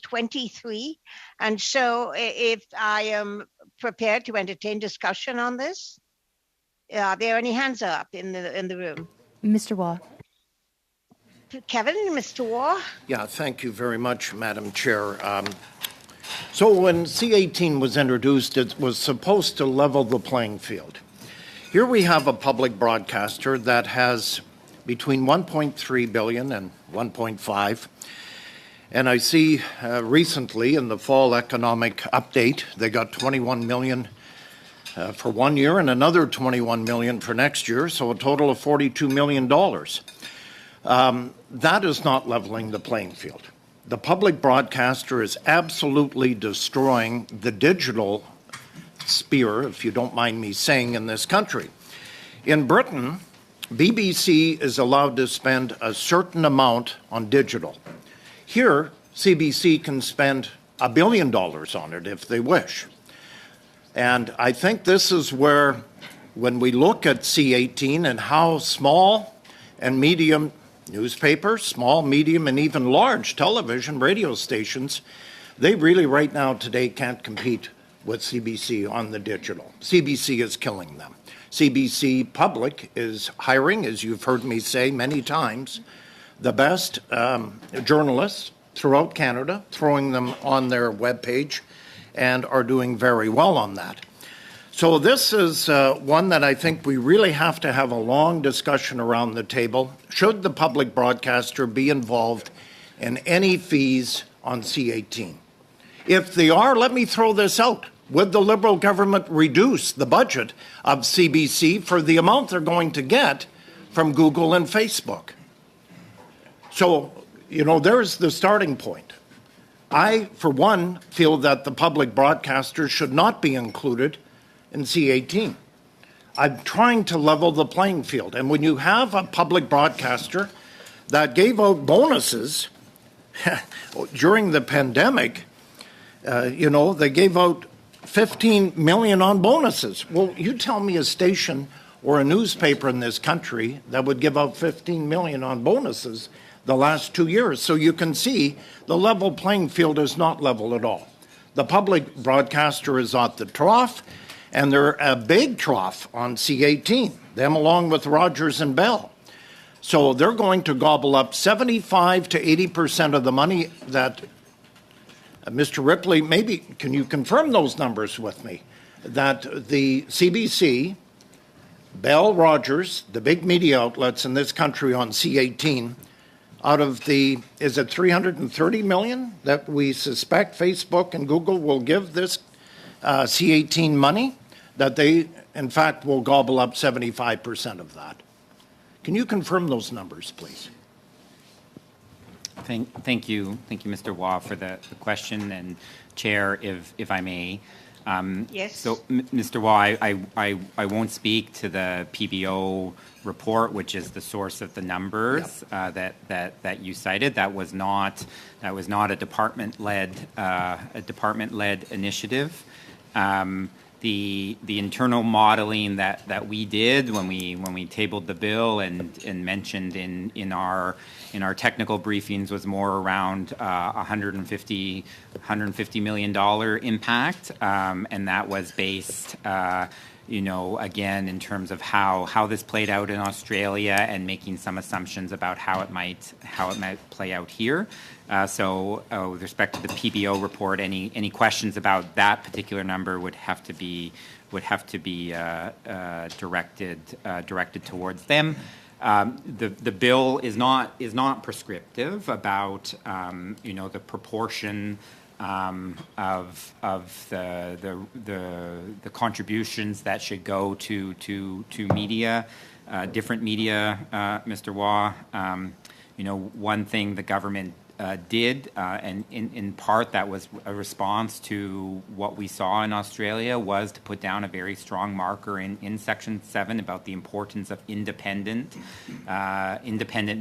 23. And so if I am prepared to entertain discussion on this, are there any hands up in the room? Mr. Waugh. Kevin, Mr. Waugh? Yeah, thank you very much, Madam Chair. So when C-18 was introduced, it was supposed to level the playing field. Here we have a public broadcaster that has between 1.3 billion and 1.5. And I see recently in the fall economic update, they got 21 million for 1 year and another 21 million for next year, so a total of $42 million. That is not leveling the playing field. The public broadcaster is absolutely destroying the digital sphere, if you don't mind me saying, in this country. In Britain, BBC is allowed to spend a certain amount on digital. Here, CBC can spend $1 billion on it if they wish. And I think this is where, when we look at C-18 and how small and medium newspapers, small, medium, and even large television, radio stations, they really right now today can't compete with CBC on the digital. CBC is killing them. CBC Public is hiring, as you've heard me say many times, the best journalists throughout Canada, throwing them on their webpage, and are doing very well on that. So this is one that I think we really have to have a long discussion around the table. Should the public broadcaster be involved in any fees on C-18? If they are, let me throw this out. Would the Liberal government reduce the budget of CBC for the amount they're going to get from Google and Facebook? So, you know, there's the starting point. I, for one, feel that the public broadcaster should not be included in C-18. I'm trying to level the playing field. And when you have a public broadcaster that gave out bonuses during the pandemic, you know, they gave out 15 million on bonuses. Well, you tell me a station or a newspaper in this country that would give out 15 million on bonuses the last 2 years. So you can see the level playing field is not level at all. The public broadcaster is at the trough, and they're a big trough on C-18, them along with Rogers and Bell. So they're going to gobble up 75 to 80% of the money that, Mr. Ripley, maybe can you confirm those numbers with me, that the CBC, Bell, Rogers, the big media outlets in this country on C-18, out of the, is it 330 million that we suspect Facebook and Google will give this C-18 money, that they, in fact, will gobble up 75% of that. Can you confirm those numbers, please? Thank you, Mr. Waugh, for the question, and Chair, if I may. Yes. So, Mr. Waugh, I won't speak to the PBO report, which is the source of the numbers that you cited. That was not a department-led initiative. The internal modeling that we did when we tabled the bill and mentioned in our technical briefings was more around $150 million impact, and that was based, you know, again in terms of how this played out in Australia and making some assumptions about how it might play out here. So with respect to the PBO report, any questions about that particular number would have to be directed towards them. The bill is not prescriptive about you know, the proportion of the contributions that should go to media, different media, Mr. Waugh. You know, one thing the government did, and in part that was a response to what we saw in Australia, was to put down a very strong marker in Section 7 about the importance of independent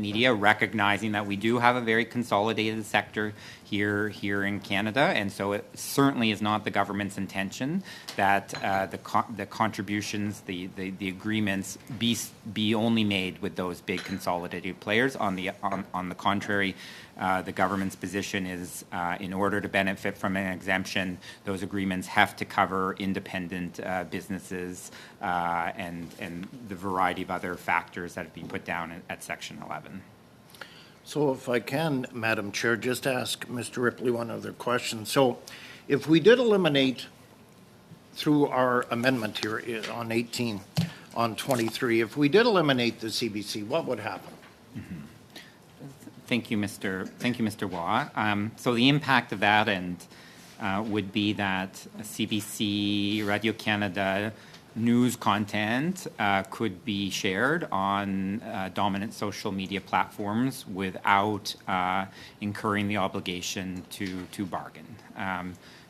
media, recognizing that we do have a very consolidated sector here in Canada, and so it certainly is not the government's intention that the contributions, the agreements be only made with those big consolidated players. On the contrary, the government's position is, in order to benefit from an exemption, those agreements have to cover independent businesses and the variety of other factors that have been put down at Section 11. So if I can, Madam Chair, just ask Mr. Ripley one other question. So if we did eliminate, through our amendment here on 18, on 23, if we did eliminate the CBC, what would happen? Thank you, Mr. Waugh. So the impact of that would be that CBC, Radio-Canada news content could be shared on dominant social media platforms without incurring the obligation to bargain.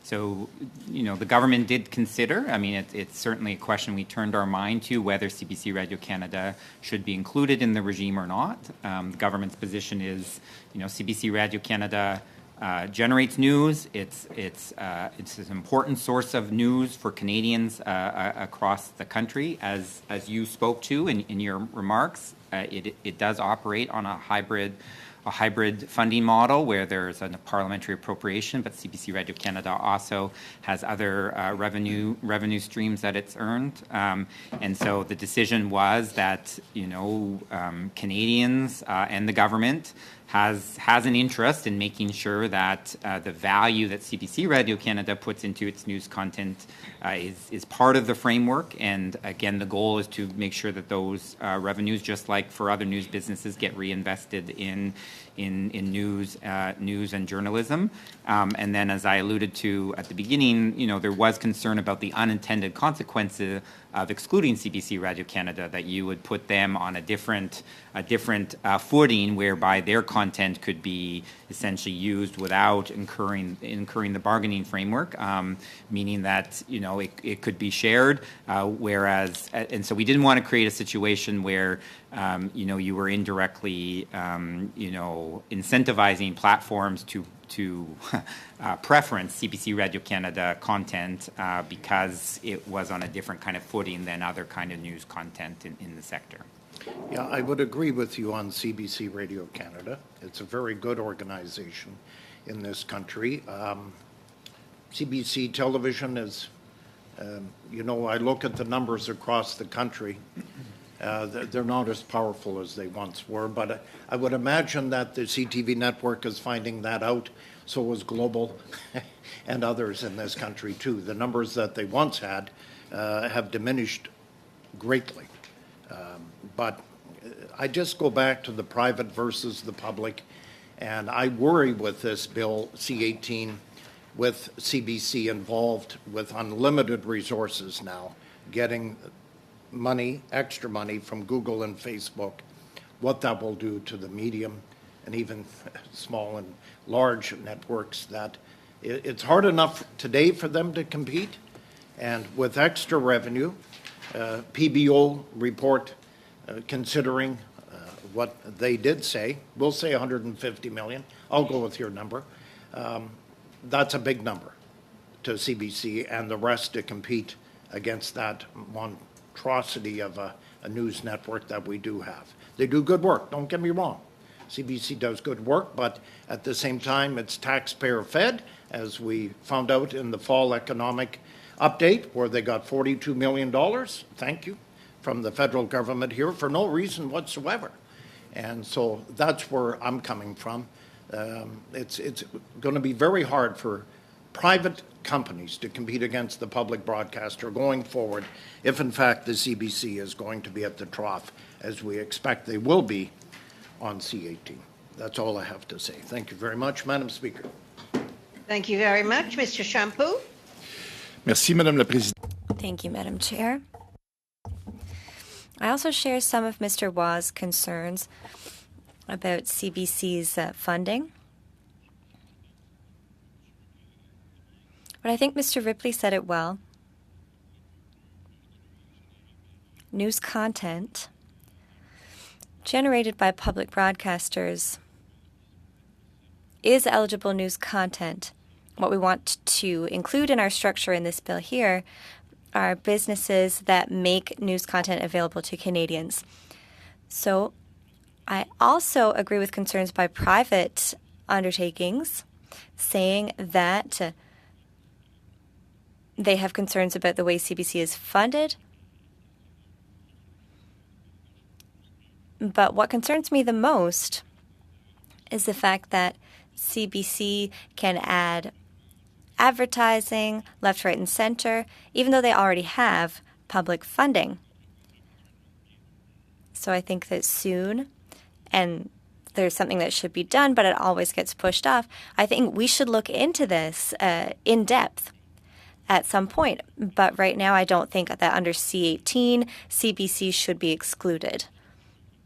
So, the government did consider, it's certainly a question we turned our mind to, whether CBC Radio-Canada should be included in the regime or not. The government's position is, CBC Radio-Canada generates news. It's an important source of news for Canadians across the country. As you spoke to in your remarks, it does operate on a hybrid funding model where there's a parliamentary appropriation, but CBC Radio-Canada also has other revenue streams that it's earned. And so the decision was that, Canadians and the government has an interest in making sure that the value that CBC Radio-Canada puts into its news content is part of the framework. And again, the goal is to make sure that those revenues, just like for other news businesses, get reinvested in news and journalism. And then, as I alluded to at the beginning, there was concern about the unintended consequences of excluding CBC Radio-Canada, that you would put them on a different footing whereby their content could be essentially used without incurring the bargaining framework, meaning that it could be shared. And so we didn't want to create a situation where you were indirectly incentivizing platforms to preference CBC Radio-Canada content because it was on a different kind of footing than other kind of news content in the sector. Yeah, I would agree with you on CBC Radio-Canada. It's a very good organization in this country. CBC television is, I look at the numbers across the country. They're not as powerful as they once were, but I would imagine that the CTV network is finding that out. So is Global and others in this country too. The numbers that they once had have diminished greatly. But I just go back to the private versus the public, and I worry with this bill, C-18, with CBC involved with unlimited resources now, getting money, extra money from Google and Facebook, what that will do to the medium and even small and large networks, that it's hard enough today for them to compete. And with extra revenue, PBO report considering what they did say, we'll say 150 million. I'll go with your number. That's a big number to CBC and the rest to compete against that monstrosity of a news network that we do have. They do good work, don't get me wrong. CBC does good work, but at the same time, it's taxpayer-fed, as we found out in the fall economic update, where they got $42 million, thank you, from the federal government here for no reason whatsoever. And so that's where I'm coming from. It's going to be very hard for private companies to compete against the public broadcaster going forward if, in fact, the CBC is going to be at the trough, as we expect they will be on C-18. That's all I have to say. Thank you very much, Madam Speaker. Thank you very much. Mr. Shampoo? Merci, Madame la Présidente. Thank you, Madam Chair. I also share some of Mr. Waugh's concerns about CBC's funding. But I think Mr. Ripley said it well. News content generated by public broadcasters is eligible news content. What we want to include in our structure in this bill here are businesses that make news content available to Canadians. So I also agree with concerns by private undertakings saying that they have concerns about the way CBC is funded. But what concerns me the most is the fact that CBC can add advertising left, right, and center, even though they already have public funding. So I think that soon, and there's something that should be done, but it always gets pushed off, I think we should look into this in depth at some point. But right now, I don't think that under C18, CBC should be excluded.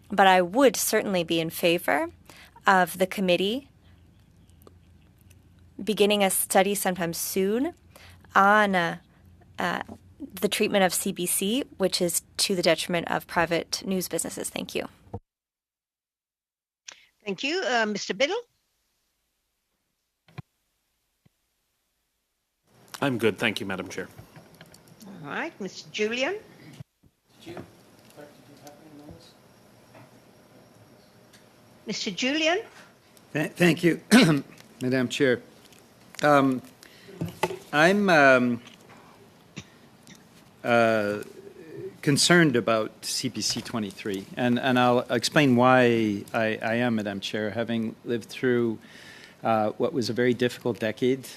But I would certainly be in favor of the committee beginning a study sometime soon on the treatment of CBC, which is to the detriment of private news businesses. Thank you. Thank you. Mr. Biddle? I'm good. Thank you, Madam Chair. All right. Mr. Julian? Mr. Julian? Thank you, Madam Chair. I'm concerned about CPC 23, and I'll explain why I am, Madam Chair, having lived through what was a very difficult decade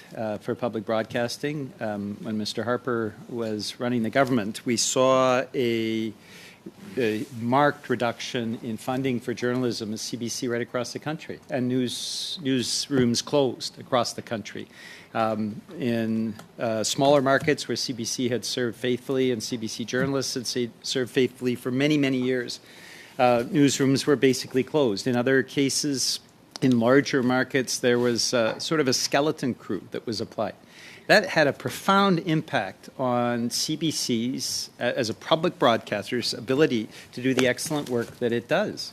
for public broadcasting. When Mr. Harper was running the government, we saw a marked reduction in funding for journalism at CBC right across the country, and newsrooms closed across the country. In smaller markets where CBC had served faithfully and CBC journalists had served faithfully for many, many years, newsrooms were basically closed. In other cases, in larger markets, there was sort of a skeleton crew that was applied. That had a profound impact on CBC's, as a public broadcaster's, ability to do the excellent work that it does.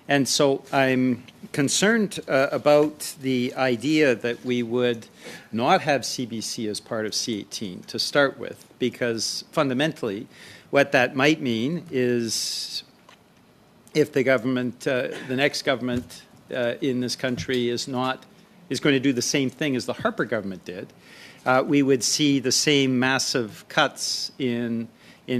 And so I'm concerned about the idea that we would not have CBC as part of C18 to start with, because fundamentally what that might mean is if the government, the next government in this country is going to do the same thing as the Harper government did, we would see the same massive cuts in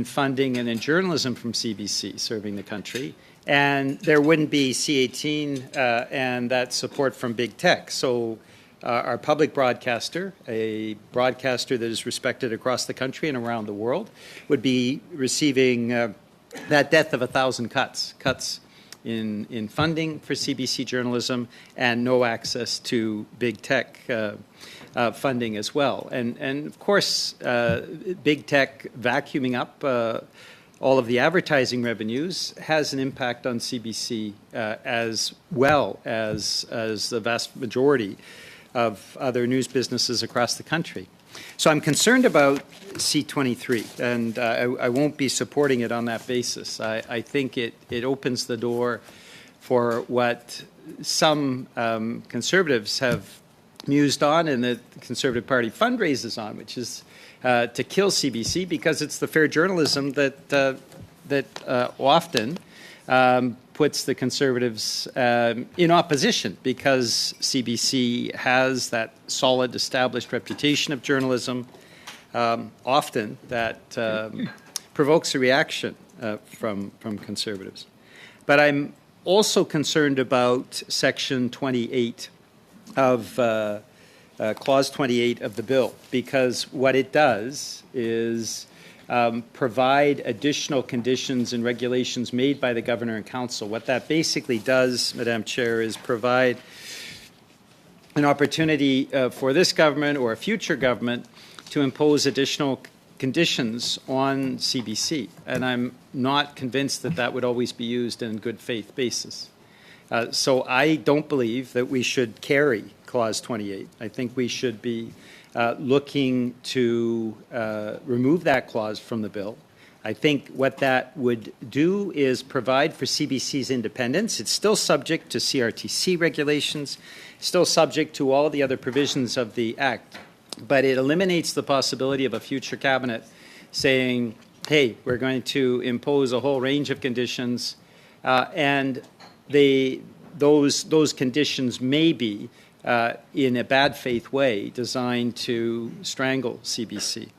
funding and in journalism from CBC serving the country, and there wouldn't be C18 and that support from big tech. So our public broadcaster, a broadcaster that is respected across the country and around the world, would be receiving that death of 1,000 cuts in funding for CBC journalism and no access to big tech funding as well. And of course, big tech vacuuming up all of the advertising revenues has an impact on CBC as well as the vast majority of other news businesses across the country. So I'm concerned about C23, and I won't be supporting it on that basis. I think it opens the door for what some conservatives have mused on and the Conservative Party fundraises on, which is to kill CBC, because it's the fair journalism that often puts the Conservatives in opposition, because CBC has that solid, established reputation of journalism, often that provokes a reaction from Conservatives. But I'm also concerned about Section 28 of Clause 28 of the bill, because what it does is provide additional conditions and regulations made by the Governor and Council. What that basically does, Madam Chair, is provide an opportunity for this government or a future government to impose additional conditions on CBC. And I'm not convinced that that would always be used in good faith basis. So I don't believe that we should carry Clause 28. I think we should be looking to remove that clause from the bill I think what that would do is provide for CBC's independence. It's still subject to CRTC regulations, still subject to all the other provisions of the Act, but it eliminates the possibility of a future cabinet saying, hey, we're going to impose a whole range of conditions, and those conditions may be, in a bad faith way, designed to strangle CBC.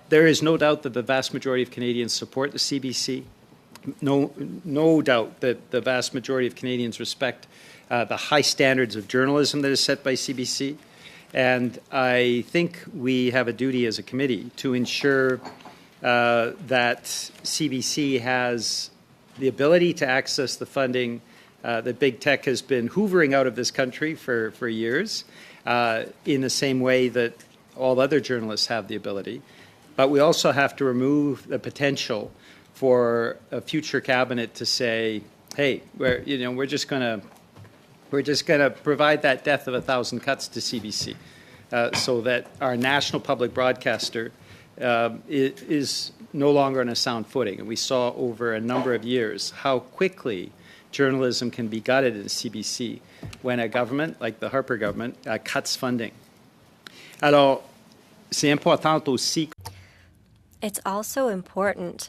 There is no doubt that the vast majority of Canadians support the CBC. No doubt that the vast majority of Canadians respect the high standards of journalism that is set by CBC. And I think we have a duty as a committee to ensure that CBC has the ability to access the funding that big tech has been hoovering out of this country for years, in the same way that all other journalists have the ability. But we also have to remove the potential for a future cabinet to say, hey, we're just going to provide that death of 1,000 cuts to CBC, so that our national public broadcaster is no longer on a sound footing. And we saw over a number of years how quickly journalism can be gutted in CBC when a government, like the Harper government, cuts funding. Alors, c'est important aussi. It's also important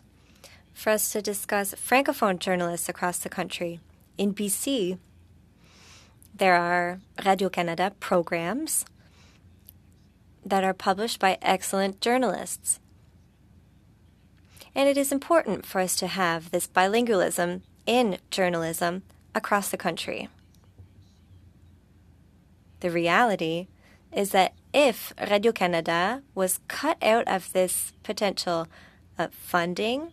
for us to discuss Francophone journalists across the country. In BC, there are Radio-Canada programs that are published by excellent journalists. And it is important for us to have this bilingualism in journalism across the country. The reality is that if Radio-Canada was cut out of this potential funding,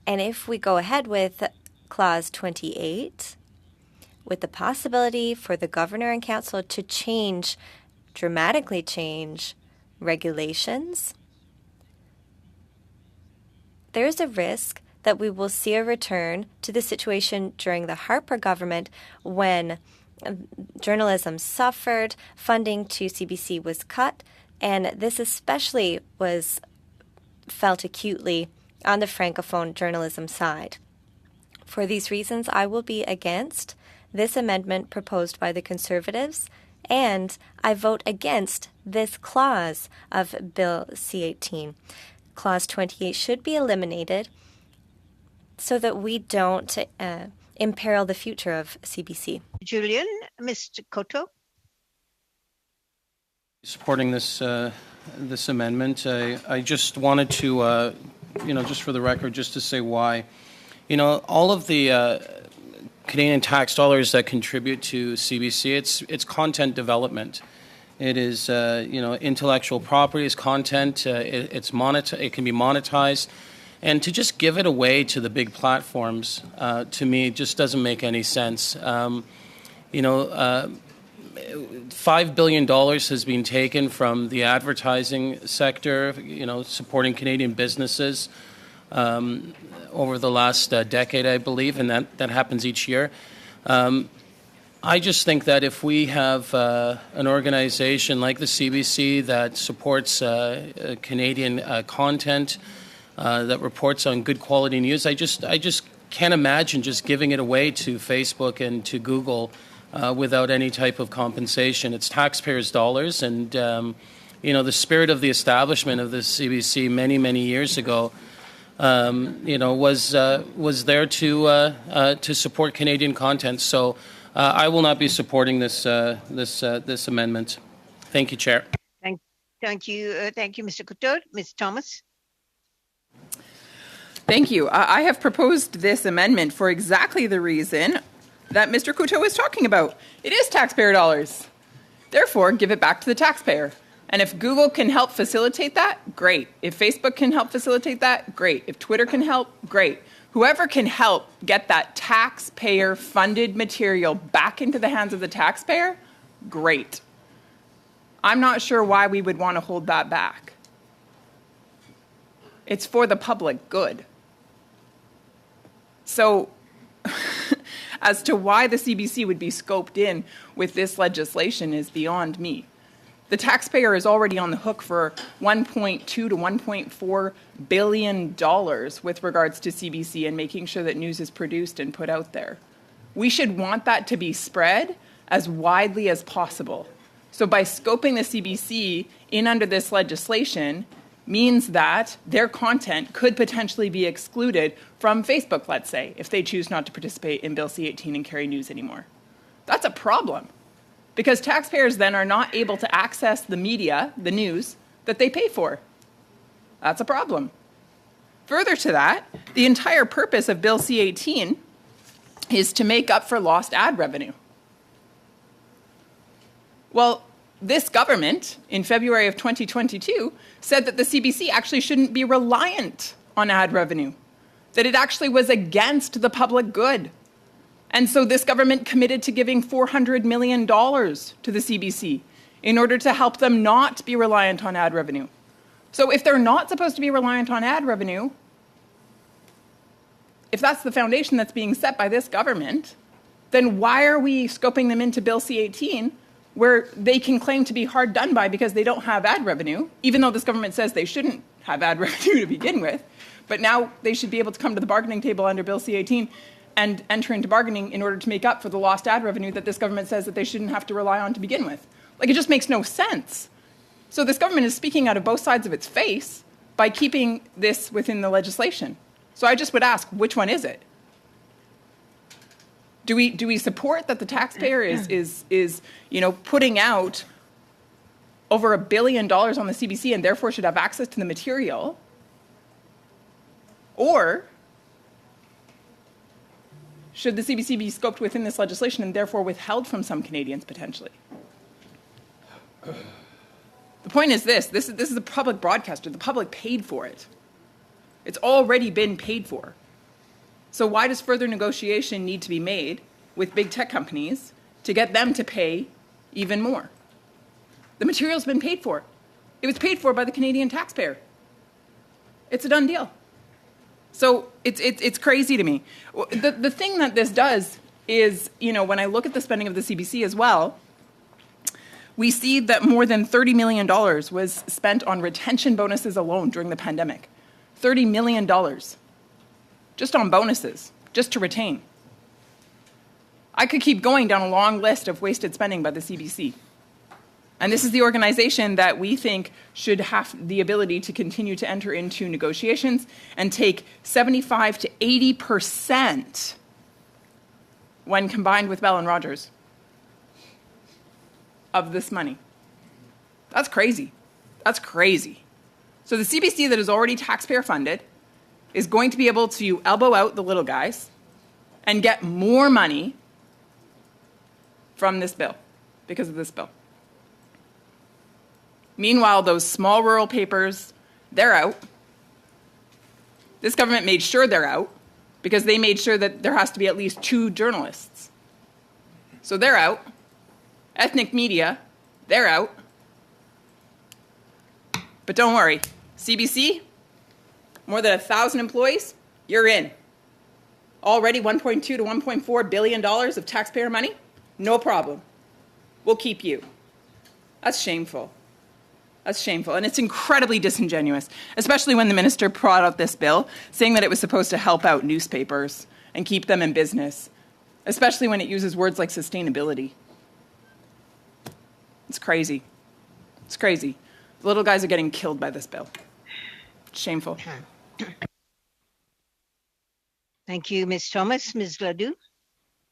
and if we go ahead with Clause 28, with the possibility for the Governor and Council to dramatically change regulations, there is a risk that we will see a return to the situation during the Harper government when journalism suffered, funding to CBC was cut, and this especially was felt acutely on the Francophone journalism side. For these reasons, I will be against this amendment proposed by the Conservatives, and I vote against this clause of Bill C-18. Clause 28 should be eliminated so that we don't imperil the future of CBC. Julian, Mr. Cotto? Supporting this amendment. I just wanted to, just for the record, just to say why. All of the Canadian tax dollars that contribute to CBC, it's content development. It is, intellectual property, it's content. It can be monetized. And to just give it away to the big platforms, to me, just doesn't make any sense. $5 billion has been taken from the advertising sector, supporting Canadian businesses over the last decade, I believe, and that happens each year. I just think that if we have an organization like the CBC that supports Canadian content, that reports on good quality news, I just can't imagine just giving it away to Facebook and to Google without any type of compensation. It's taxpayers' dollars, and the spirit of the establishment of the CBC many years ago, was there to support Canadian content. So I will not be supporting this amendment. Thank you, Chair. Thank you, Mr. Couture. Ms. Thomas. Thank you. I have proposed this amendment for exactly the reason that Mr. Couture was talking about. It is taxpayer dollars. Therefore, give it back to the taxpayer. And if Google can help facilitate that, great. If Facebook can help facilitate that, great. If Twitter can help, great. Whoever can help get that taxpayer-funded material back into the hands of the taxpayer, great. I'm not sure why we would want to hold that back. It's for the public good. So, as to why the CBC would be scoped in with this legislation is beyond me. The taxpayer is already on the hook for $1.2 to $1.4 billion with regards to CBC and making sure that news is produced and put out there. We should want that to be spread as widely as possible. So by scoping the CBC in under this legislation means that their content could potentially be excluded from Facebook, let's say, if they choose not to participate in Bill C-18 and carry news anymore. That's a problem, because taxpayers then are not able to access the media, the news, that they pay for. That's a problem. Further to that, the entire purpose of Bill C-18 is to make up for lost ad revenue. Well, this government, in February of 2022, said that the CBC actually shouldn't be reliant on ad revenue, that it actually was against the public good. And so this government committed to giving $400 million to the CBC in order to help them not be reliant on ad revenue. So if they're not supposed to be reliant on ad revenue, if that's the foundation that's being set by this government, then why are we scoping them into Bill C-18 where they can claim to be hard done by because they don't have ad revenue, even though this government says they shouldn't have ad revenue to begin with, but now they should be able to come to the bargaining table under Bill C-18 and enter into bargaining in order to make up for the lost ad revenue that this government says that they shouldn't have to rely on to begin with. Like, it just makes no sense. So this government is speaking out of both sides of its face by keeping this within the legislation. So I just would ask, which one is it? Do we support that the taxpayer is putting out over $1 billion on the CBC and therefore should have access to the material? Or should the CBC be scoped within this legislation and therefore withheld from some Canadians potentially? The point is this is a public broadcaster. The public paid for it. It's already been paid for. So why does further negotiation need to be made with big tech companies to get them to pay even more? The material's been paid for. It was paid for by the Canadian taxpayer. It's a done deal. So it's crazy to me. The thing that this does is, when I look at the spending of the CBC as well, we see that more than $30 million was spent on retention bonuses alone during the pandemic. $30 million. Just on bonuses, just to retain. I could keep going down a long list of wasted spending by the CBC. And this is the organization that we think should have the ability to continue to enter into negotiations and take 75 to 80% when combined with Bell and Rogers of this money. That's crazy. That's crazy. So the CBC that is already taxpayer funded is going to be able to elbow out the little guys and get more money from this bill, because of this bill. Meanwhile, those small rural papers, they're out. This government made sure they're out because they made sure that there has to be at least 2 journalists. So they're out. Ethnic media, they're out. But don't worry, CBC, more than 1,000 employees, you're in. Already $1.2 to $1.4 billion of taxpayer money? No problem. We'll keep you. That's shameful. That's shameful. And it's incredibly disingenuous, especially when the minister brought out this bill saying that it was supposed to help out newspapers and keep them in business, especially when it uses words like sustainability. It's crazy. It's crazy. The little guys are getting killed by this bill. Shameful. Thank you, Ms. Thomas. Ms. Gladue?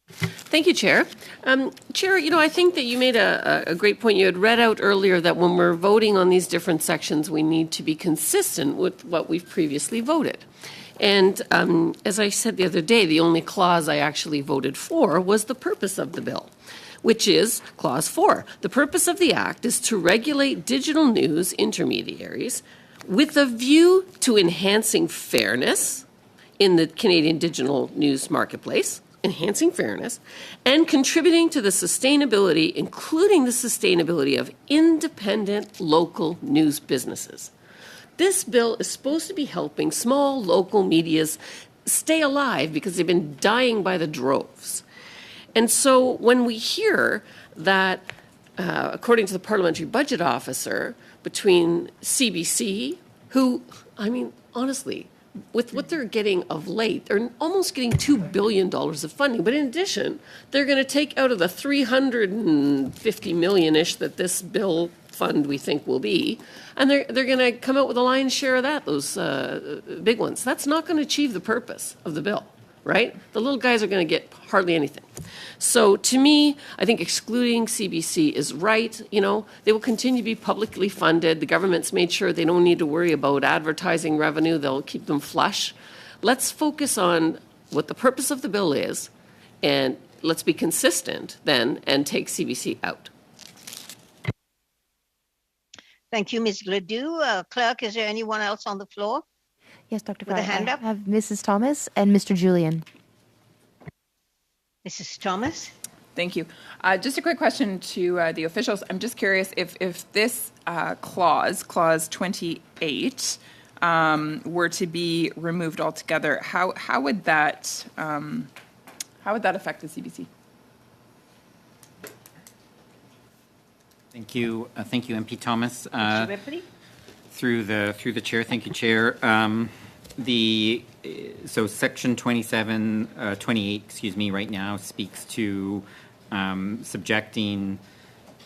Thank you, Chair. Chair, I think that you made a great point. You had read out earlier that when we're voting on these different sections, we need to be consistent with what we've previously voted. And as I said the other day, the only clause I actually voted for was the purpose of the bill, which is Clause 4. The purpose of the Act is to regulate digital news intermediaries with a view to enhancing fairness in the Canadian digital news marketplace, enhancing fairness, and contributing to the sustainability, including the sustainability of independent local news businesses. This bill is supposed to be helping small local medias stay alive because they've been dying by the droves. And so when we hear that according to the parliamentary budget officer, between CBC, who, I mean, honestly, with what they're getting of late, they're almost getting $2 billion of funding. But in addition, they're going to take out of the $350 million-ish that this bill fund we think will be, and they're going to come out with a lion's share of that, those big ones. That's not going to achieve the purpose of the bill, right? The little guys are going to get hardly anything. So to me, I think excluding CBC is right. You know, they will continue to be publicly funded. The government's made sure they don't need to worry about advertising revenue. They'll keep them flush. Let's focus on what the purpose of the bill is, and let's be consistent then and take CBC out. Thank you, Ms. Gladue. Clerk, is there anyone else on the floor? Yes, Dr. With a hand up? I have Mrs. Thomas and Mr. Julian. Mrs. Thomas? Thank you. Just a quick question to the officials. I'm just curious if this clause 28, were to be removed altogether, how would that affect the CBC? Thank you, MP Thomas. Mr. Ripley? Through the chair, thank you, Chair. So Section 28, right now speaks to subjecting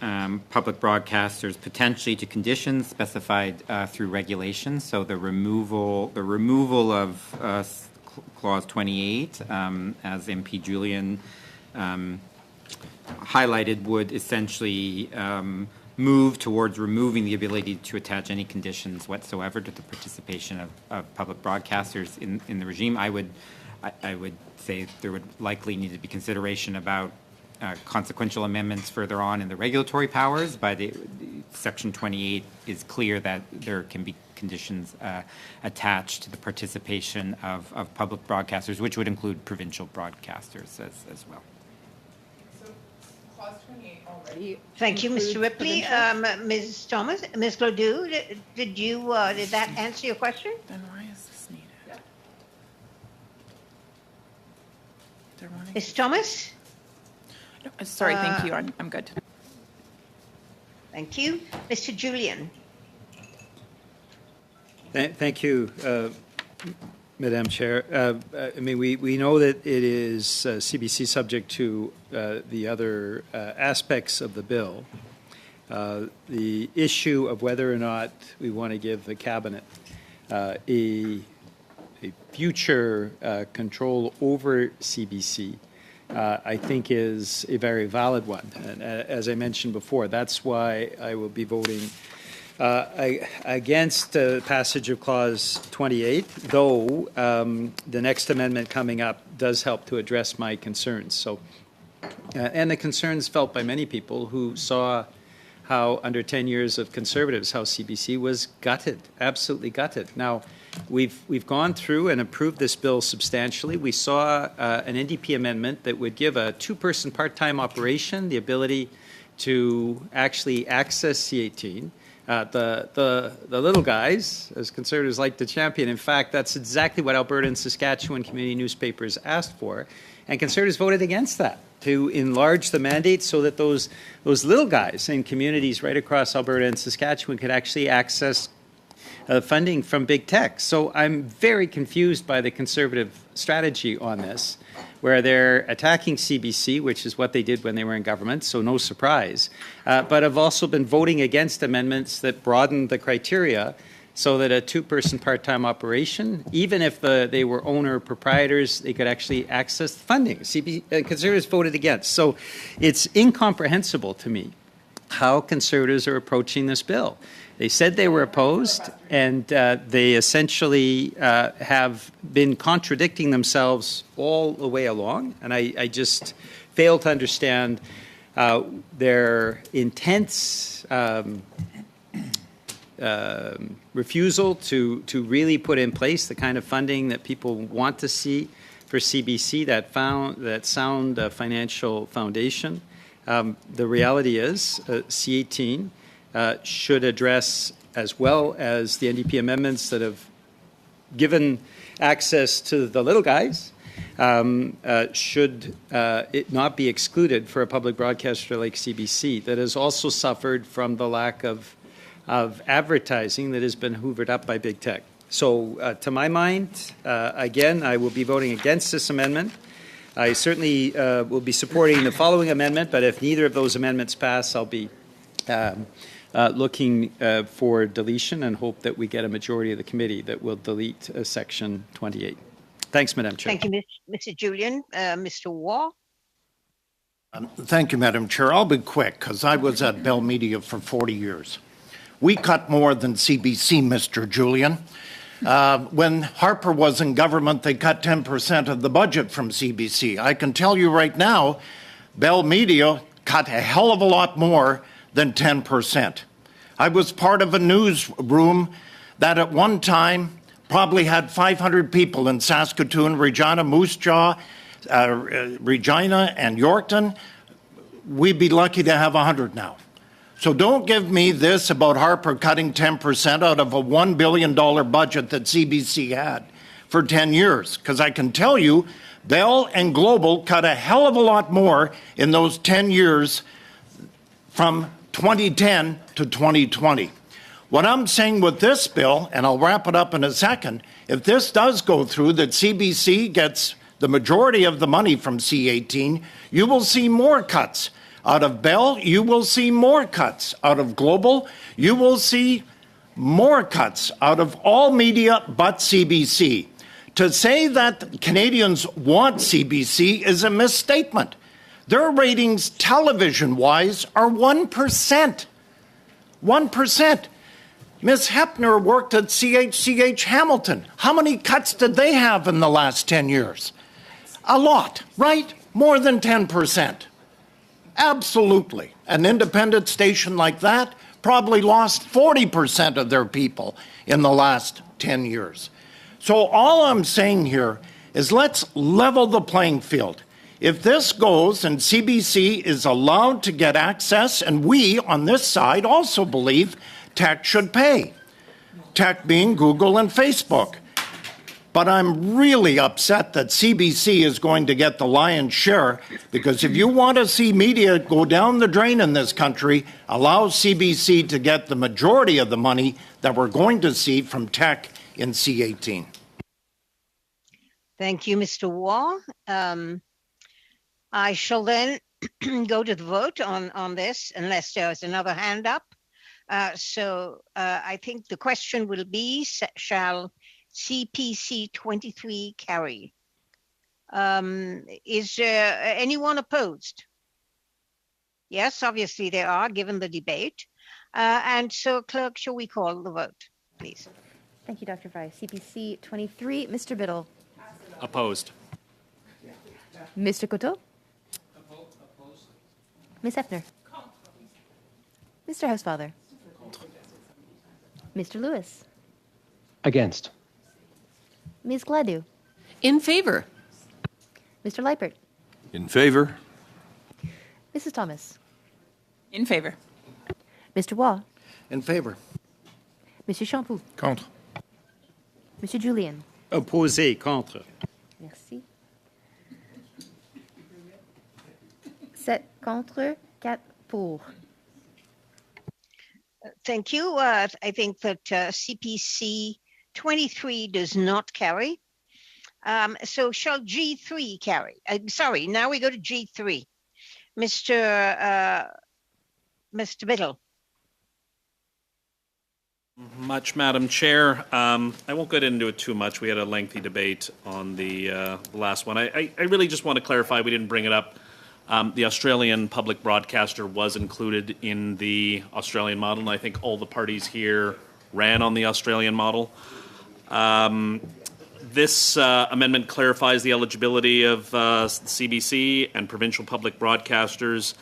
public broadcasters potentially to conditions specified through regulations. So the removal of Clause 28, as MP Julian highlighted, would essentially move towards removing the ability to attach any conditions whatsoever to the participation of public broadcasters in the regime. I would say there would likely need to be consideration about consequential amendments further on in the regulatory powers, but Section 28 is clear that there can be conditions attached to the participation of public broadcasters, which would include provincial broadcasters as well. Thank you, Mr. Ripley. Ms. Thomas, Ms. Gladue, did that answer your question? Then why is this needed? Ms. Thomas? No, sorry, thank you. I'm good. Thank you. Mr. Julian? Thank you, Madam Chair. I mean, we know that it is CBC subject to the other aspects of the bill. The issue of whether or not we want to give the Cabinet a future control over CBC, I think is a very valid one. And as I mentioned before, that's why I will be voting against the passage of Clause 28, though the next amendment coming up does help to address my concerns. So, and the concerns felt by many people who saw how under 10 years of Conservatives, how CBC was gutted, absolutely gutted. Now, we've gone through and approved this bill substantially. We saw an NDP amendment that would give a two-person part-time operation the ability to actually access C18. The little guys, as Conservatives like to champion. In fact, that's exactly what Alberta and Saskatchewan community newspapers asked for, and Conservatives voted against that, to enlarge the mandate so that those little guys in communities right across Alberta and Saskatchewan could actually access funding from big tech. So I'm very confused by the Conservative strategy on this, where they're attacking CBC, which is what they did when they were in government, so no surprise, but have also been voting against amendments that broaden the criteria so that a two-person part-time operation, even if they were owner-proprietors, they could actually access funding. Conservatives voted against. So it's incomprehensible to me how Conservatives are approaching this bill. They said they were opposed, and they essentially have been contradicting themselves all the way along, and I just fail to understand their intense refusal to really put in place the kind of funding that people want to see for CBC, that sound financial foundation. The reality is C18 should address, as well as the NDP amendments that have given access to the little guys, should it not be excluded for a public broadcaster like CBC that has also suffered from the lack of advertising that has been hoovered up by big tech. So to my mind, again, I will be voting against this amendment. I certainly will be supporting the following amendment, but if neither of those amendments pass, I'll be looking for deletion and hope that we get a majority of the committee that will delete Section 28. Thanks, Madam Chair. Thank you, Mr. Julian. Mr. Waugh? Thank you, Madam Chair. I'll be quick because I was at Bell Media for 40 years. We cut more than CBC, Mr. Julian. When Harper was in government, they cut 10% of the budget from CBC. I can tell you right now, Bell Media cut a hell of a lot more than 10%. I was part of a newsroom that at one time probably had 500 people in Saskatoon, Regina, Moose Jaw, Regina, and Yorkton. We'd be lucky to have 100 now. So don't give me this about Harper cutting 10% out of a $1 billion budget that CBC had for 10 years, because I can tell you Bell and Global cut a hell of a lot more in those 10 years from 2010 to 2020. What I'm saying with this bill, and I'll wrap it up in a second, if this does go through, that CBC gets the majority of the money from C18, you will see more cuts. Out of Bell, you will see more cuts. Out of Global, you will see more cuts out of all media but CBC. To say that Canadians want CBC is a misstatement. Their ratings, television-wise, are 1%. 1%. Ms. Hepner worked at CHCH Hamilton. How many cuts did they have in the last 10 years? A lot, right? More than 10%. Absolutely. An independent station like that probably lost 40% of their people in the last 10 years. So all I'm saying here is let's level the playing field. If this goes and CBC is allowed to get access, and we on this side also believe tech should pay, tech being Google and Facebook. But I'm really upset that CBC is going to get the lion's share, because if you want to see media go down the drain in this country, allow CBC to get the majority of the money that we're going to see from tech in C18. Thank you, Mr. Waugh. I shall then go to the vote on this, unless there's another hand up. I think the question will be, shall CPC 23 carry? Is there anyone opposed? Yes, obviously there are, given the debate. And so, Clerk, shall we call the vote, please? Thank you, Dr. Fry. CPC 23, Mr. Biddle. Opposed. Mr. Coteau? Ms. Heffner? Mr. Housefather? Mr. Lewis? Against. Ms. Gladue? In favor. Mr. Leipert? In favor. Mrs. Thomas? In favor. Mr. Waugh? In favor. Monsieur Champoux? Contre. Monsieur Julien? Opposé, contre. Merci. 7 contre, 4 pour. Thank you. I think that CPC 23 does not carry. So shall G3 carry? Sorry, now we go to G3. Mr. Biddle. Madam Chair. I won't get into it too much. We had a lengthy debate on the last one. I really just want to clarify, we didn't bring it up. The Australian public broadcaster was included in the Australian model, and I think all the parties here ran on the Australian model. This amendment clarifies the eligibility of CBC and provincial public broadcasters.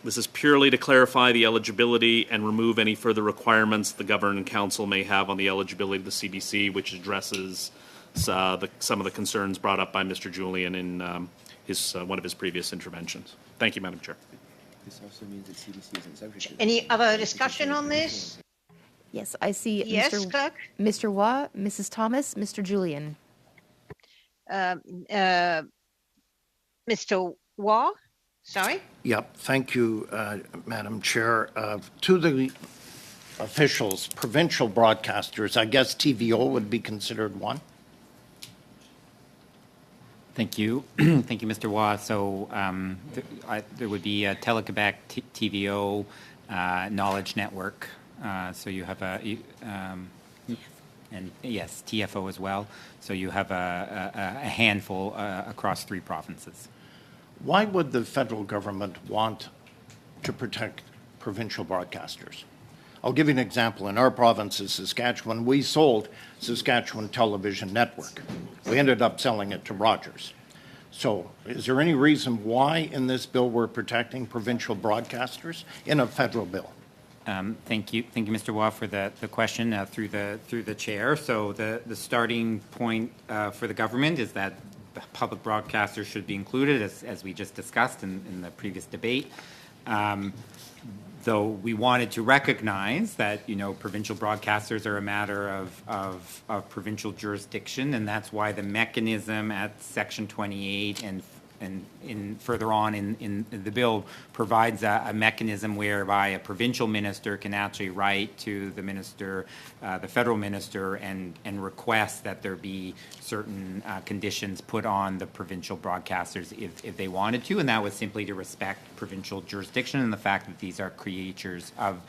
This is purely to clarify the eligibility and remove any further requirements the Governing Council may have on the eligibility of the CBC, which addresses some of the concerns brought up by Mr. Julian in one of his previous interventions. Thank you, Madam Chair. This also means that CBC isn't subject to Any other discussion on this? Yes, I see Yes, Clerk? Mr. Waugh, Mrs. Thomas, Mr. Julian. Mr. Waugh, sorry. Yep, thank you, Madam Chair. To the officials, provincial broadcasters, I guess TVO would be considered one. Thank you. Thank you, Mr. Waugh. So there would be Tele-Quebec, TVO, Knowledge Network. So you have and yes, TFO as well. So you have a handful across 3 provinces. Why would the federal government want to protect provincial broadcasters? I'll give you an example. In our province of Saskatchewan, we sold Saskatchewan Television Network. We ended up selling it to Rogers. So is there any reason why in this bill we're protecting provincial broadcasters in a federal bill? Thank you, Mr. Waugh, for the question through the chair. So the starting point for the government is that public broadcasters should be included, as we just discussed in the previous debate. Though we wanted to recognize that, provincial broadcasters are a matter of provincial jurisdiction, and that's why the mechanism at Section 28 and in further on in the bill provides a mechanism whereby a provincial minister can actually write to the minister, the federal minister, and request that there be certain conditions put on the provincial broadcasters if they wanted to, and that was simply to respect provincial jurisdiction and the fact that these are creatures of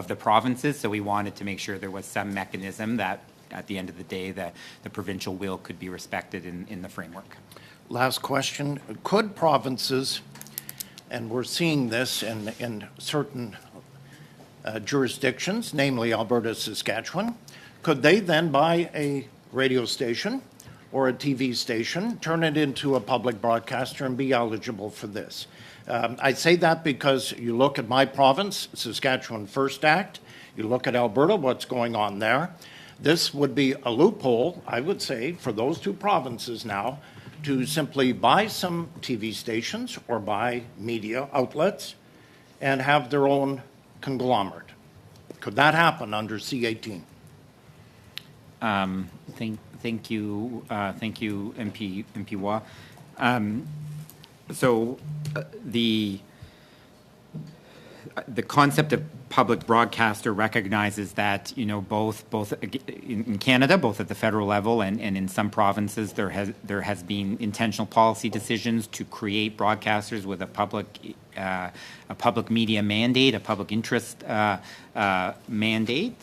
the provinces. So we wanted to make sure there was some mechanism that at the end of the day the provincial will could be respected in the framework. Last question. Could provinces, and we're seeing this in certain jurisdictions, namely Alberta, Saskatchewan, could they then buy a radio station or a TV station, turn it into a public broadcaster, and be eligible for this? I say that because you look at my province, Saskatchewan First Act, you look at Alberta, what's going on there. This would be a loophole, I would say, for those 2 provinces now to simply buy some TV stations or buy media outlets and have their own conglomerate. Could that happen under C-18? Thank you, MP Waugh. So the concept of public broadcaster recognizes that both in Canada, both at the federal level and in some provinces, there has been intentional policy decisions to create broadcasters with a public media mandate, a public interest mandate.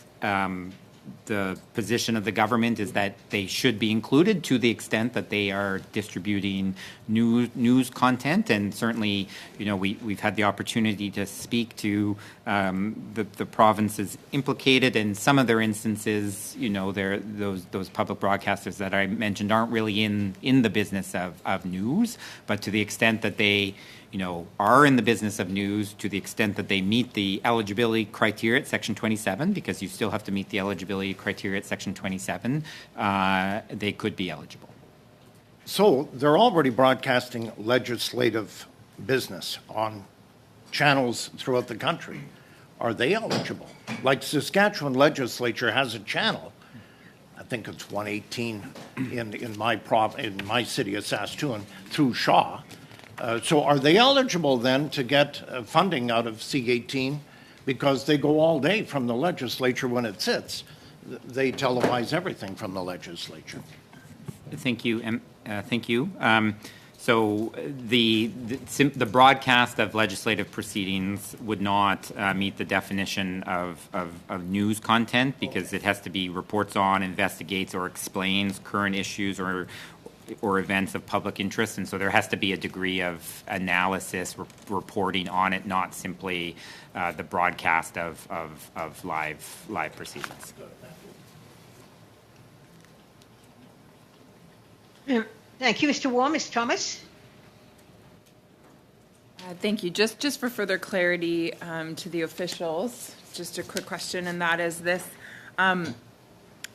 The position of the government is that they should be included to the extent that they are distributing news content, and certainly, we've had the opportunity to speak to the provinces implicated. In some of their instances, those public broadcasters that I mentioned aren't really in the business of news, but to the extent that they are in the business of news, to the extent that they meet the eligibility criteria at Section 27, because you still have to meet the eligibility criteria at Section 27, they could be eligible. So they're already broadcasting legislative business on channels throughout the country. Are they eligible? Like Saskatchewan legislature has a channel, I think it's 118 in my city of Saskatoon through Shaw. So are they eligible then to get funding out of C-18 because they go all day from the legislature when it sits? They televise everything from the legislature. Thank you. So the broadcast of legislative proceedings would not meet the definition of news content because it has to be reports on, investigates, or explains current issues or events of public interest, and so there has to be a degree of analysis, reporting on it, not simply the broadcast of live proceedings. Thank you, Mr. Waugh. Ms. Thomas? Thank you. Just for further clarity to the officials, just a quick question, and that is this.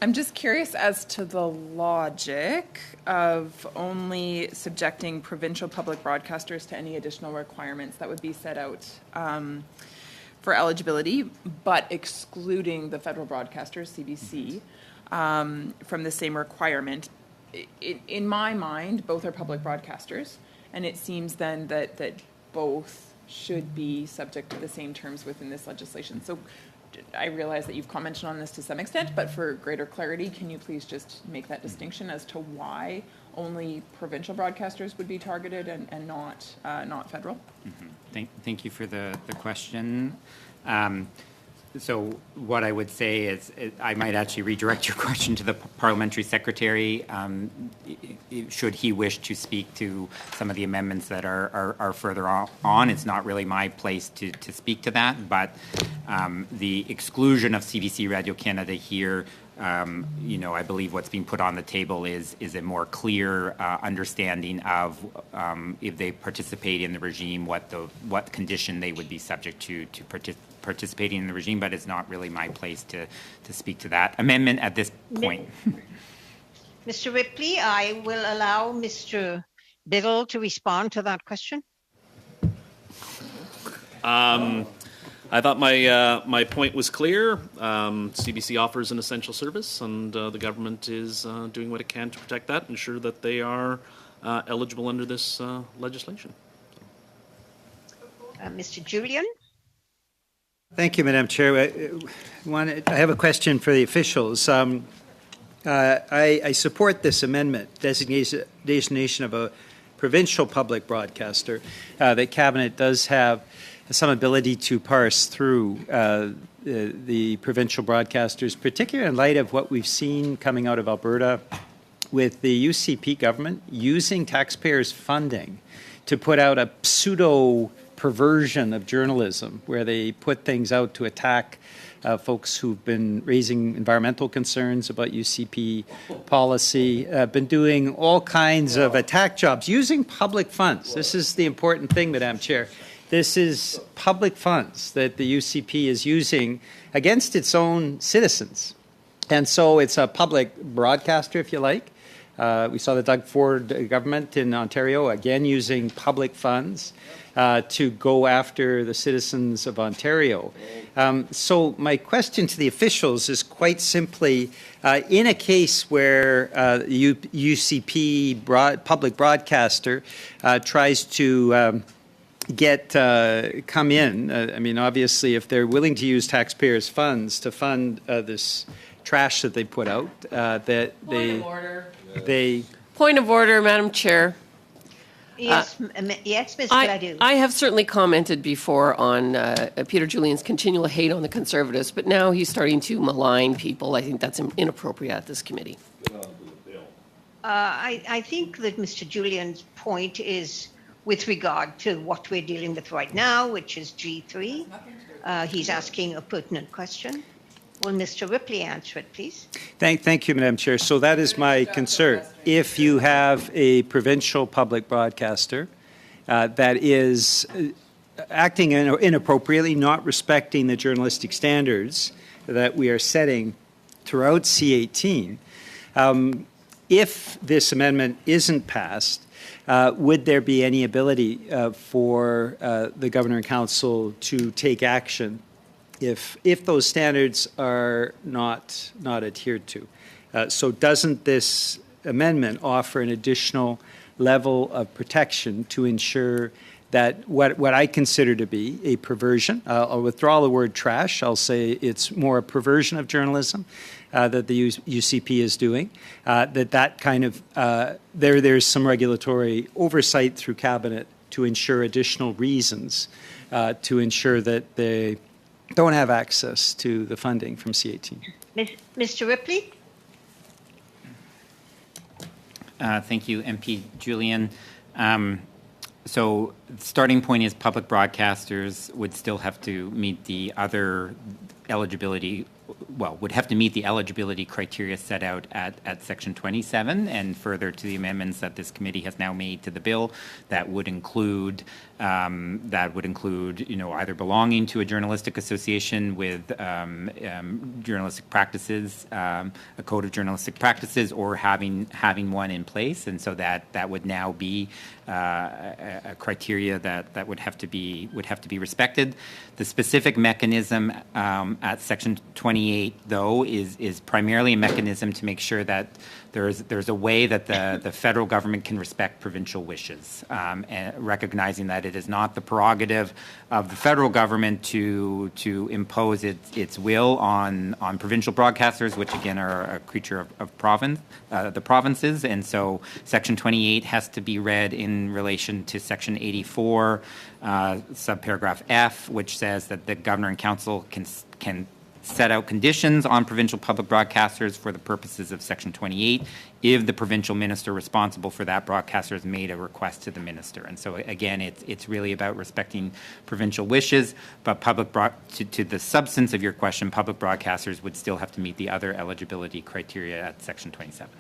I'm just curious as to the logic of only subjecting provincial public broadcasters to any additional requirements that would be set out for eligibility, but excluding the federal broadcasters, CBC, from the same requirement. in my mind, both are public broadcasters, and it seems then that both should be subject to the same terms within this legislation. So I realize that you've commented on this to some extent, but for greater clarity, can you please just make that distinction as to why only provincial broadcasters would be targeted and not federal? Mm-hmm. Thank you for the question. So what I would say is I might actually redirect your question to the parliamentary secretary, should he wish to speak to some of the amendments that are further on. It's not really my place to speak to that, but the exclusion of CBC Radio Canada here, I believe what's being put on the table is a more clear understanding of if they participate in the regime, what condition they would be subject to participating in the regime, but it's not really my place to speak to that amendment at this point. Mr. Ripley, I will allow Mr. Biddle to respond to that question. I thought my point was clear. CBC offers an essential service, and the government is doing what it can to protect that, ensure that they are eligible under this legislation. Mr. Julian? Thank you, Madam Chair. I have a question for the officials. I support this amendment, designation of a provincial public broadcaster. That Cabinet does have some ability to parse through the provincial broadcasters, particularly in light of what we've seen coming out of Alberta with the UCP government using taxpayers' funding to put out a pseudo perversion of journalism where they put things out to attack folks who've been raising environmental concerns about UCP policy, been doing all kinds of attack jobs using public funds. This is the important thing, Madam Chair. This is public funds that the UCP is using against its own citizens. And so it's a public broadcaster, if you like. We saw the Doug Ford government in Ontario, again, using public funds to go after the citizens of Ontario. So my question to the officials is quite simply, in a case where UCP public broadcaster tries to come in, I mean, obviously, if they're willing to use taxpayers' funds to fund this trash that they put out, Point of order, Madam Chair. Yes, yes, Ms. Gladue. I have certainly commented before on Peter Julian's continual hate on the Conservatives, but now he's starting to malign people. I think that's inappropriate at this committee. I think that Mr. Julian's point is with regard to what we're dealing with right now, which is G3. He's asking a pertinent question. Will Mr. Ripley answer it, please? Thank you, Madam Chair. So that is my concern. If you have a provincial public broadcaster that is acting inappropriately, not respecting the journalistic standards that we are setting throughout C18, if this amendment isn't passed, would there be any ability for the Governor and Council to take action if those standards are not adhered to? So doesn't this amendment offer an additional level of protection to ensure that what I consider to be a perversion, I'll withdraw the word trash, I'll say it's more a perversion of journalism that the UCP is doing, that kind of, there's some regulatory oversight through Cabinet to ensure additional reasons to ensure that they don't have access to the funding from C18. Mr. Ripley? Thank you, MP Julian. So the starting point is public broadcasters would still have to meet the other eligibility, would have to meet the eligibility criteria set out at Section 27, and further to the amendments that this committee has now made to the bill that would include either belonging to a journalistic association with journalistic practices, a code of journalistic practices, or having one in place, and so that would now be a criteria that would have to be respected. The specific mechanism at Section 28, though, is primarily a mechanism to make sure that there's a way that the federal government can respect provincial wishes, and recognizing that it is not the prerogative of the federal government to impose its will on provincial broadcasters, which again are a creature of the provinces. And so Section 28 has to be read in relation to Section 84, subparagraph F, which says that the Governor and Council can set out conditions on provincial public broadcasters for the purposes of Section 28 if the provincial minister responsible for that broadcaster has made a request to the minister. And so, again, it's really about respecting provincial wishes, but to the substance of your question, public broadcasters would still have to meet the other eligibility criteria at Section 27.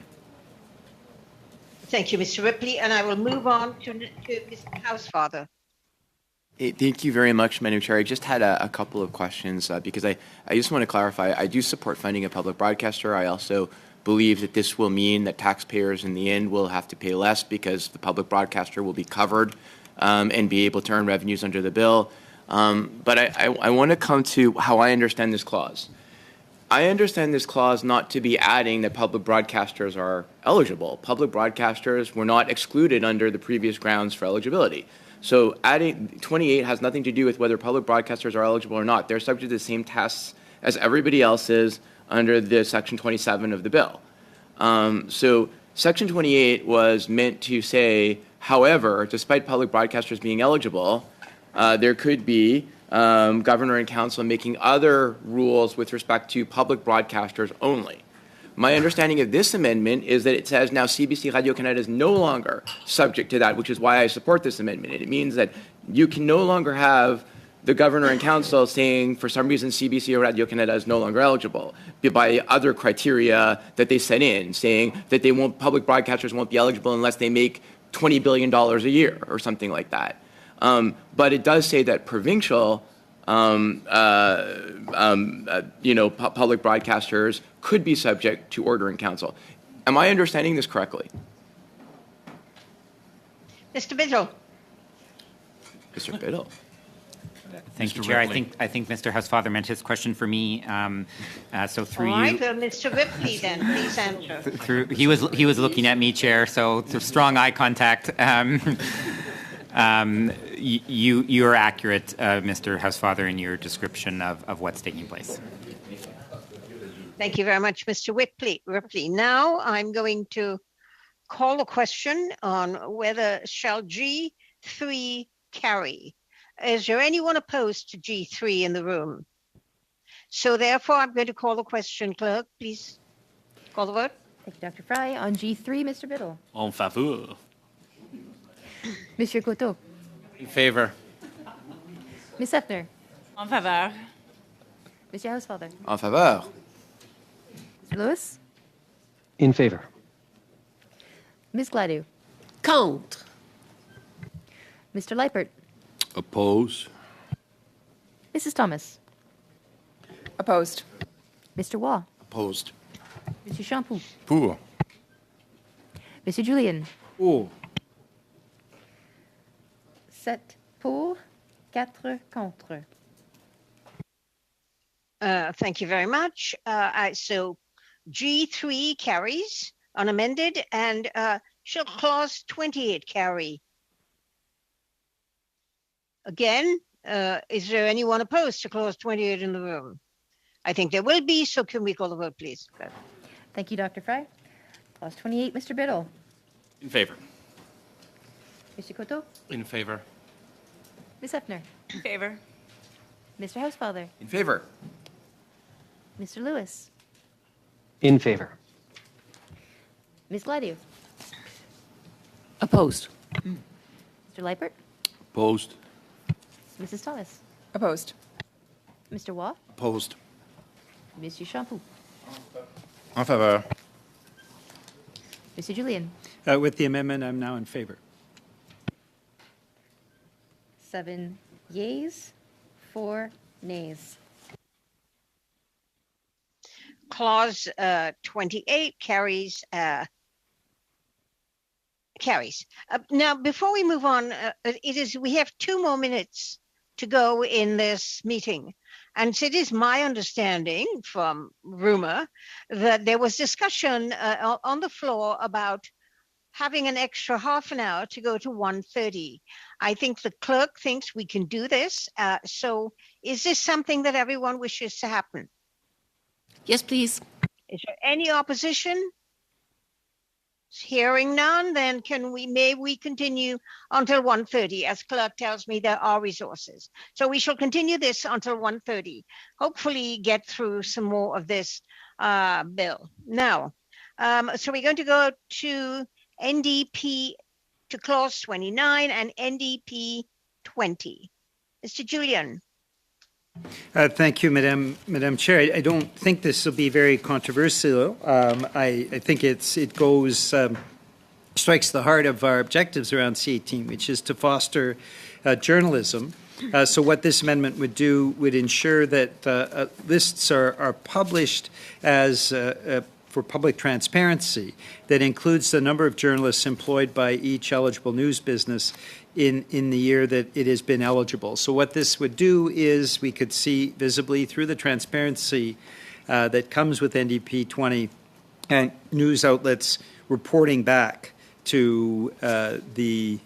Thank you, Mr. Ripley. And I will move on to Mr. Housefather. Thank you very much, Madam Chair. I just had a couple of questions because I just want to clarify. I do support funding a public broadcaster. I also believe that this will mean that taxpayers in the end will have to pay less because the public broadcaster will be covered and be able to earn revenues under the bill. But I want to come to how I understand this clause. I understand this clause not to be adding that public broadcasters are eligible. Public broadcasters were not excluded under the previous grounds for eligibility. So adding 28 has nothing to do with whether public broadcasters are eligible or not. They're subject to the same tests as everybody else is under the Section 27 of the bill. So Section 28 was meant to say, however, despite public broadcasters being eligible, there could be Governor and Council making other rules with respect to public broadcasters only. My understanding of this amendment is that it says now CBC Radio-Canada is no longer subject to that, which is why I support this amendment. It means that you can no longer have the Governor and Council saying for some reason CBC or Radio-Canada is no longer eligible by other criteria that they set in, saying that public broadcasters won't be eligible unless they make $20 billion a year or something like that. But it does say that provincial public broadcasters could be subject to order in council. Am I understanding this correctly? Mr. Biddle. Mr. Biddle. Thank you, Chair. I think Mr. Housefather meant his question for me. So through All right, you, well, Mr. Ripley, then please answer. he was looking at me, Chair. So strong eye contact. You are accurate, Mr. Housefather, in your description of what's taking place. Thank you very much, Mr. Ripley. Now I'm going to call a question on whether shall G3 carry. Is there anyone opposed to G3 in the room? So therefore, I'm going to call the question. Clerk, please call the vote. Thank you, Dr. Fry. On G3, Mr. Biddle. En faveur. Monsieur Coteau. In favor. Ms. Hefner. En faveur. Monsieur Housefather. En faveur. Mr. Lewis. In favor. Ms. Gladue. Contre. Mr. Leipert. Oppose. Mrs. Thomas. Opposed. Mr. Waugh. Opposed. Monsieur Champoux. Pour. Monsieur Julien. Pour. 7 pour, 4 contre. Thank you very much. So G3 carries unamended, and shall clause 28 carry? Again, is there anyone opposed to clause 28 in the room? I think there will be, so can we call the vote, please? Thank you, Dr. Fry. Clause 28, Mr. Biddle. In favor. Mr. Coteau. In favor. Ms. Hefner. In favor. Mr. Housefather. In favor. Mr. Lewis. In favor. Ms. Gladue. Opposed. Mr. Leipert. Opposed. Mrs. Thomas. Opposed. Mr. Waugh. Opposed. Monsieur Champoux. En faveur. Mr. Julien. With the amendment, I'm now in favor. 7 yeas, 4 nays. Clause 28 carries. Now, before we move on, we have 2 more minutes to go in this meeting. And it is my understanding from rumor that there was discussion on the floor about having an extra half an hour to go to 1:30. I think the clerk thinks we can do this. So is this something that everyone wishes to happen? Yes, please. Is there any opposition? Hearing none, then may we continue until 1:30? As clerk tells me, there are resources. So we shall continue this until 1:30. Hopefully get through some more of this bill. Now, so we're going to go to NDP, to clause 29 and NDP 20. Mr. Julian. Thank you, Madam Chair. I don't think this will be very controversial. I think it strikes the heart of our objectives around C18, which is to foster journalism. So what this amendment would do would ensure that lists are published as for public transparency that includes the number of journalists employed by each eligible news business in the year that it has been eligible. So what this would do is we could see visibly through the transparency that comes with NDP 20 and news outlets reporting back to the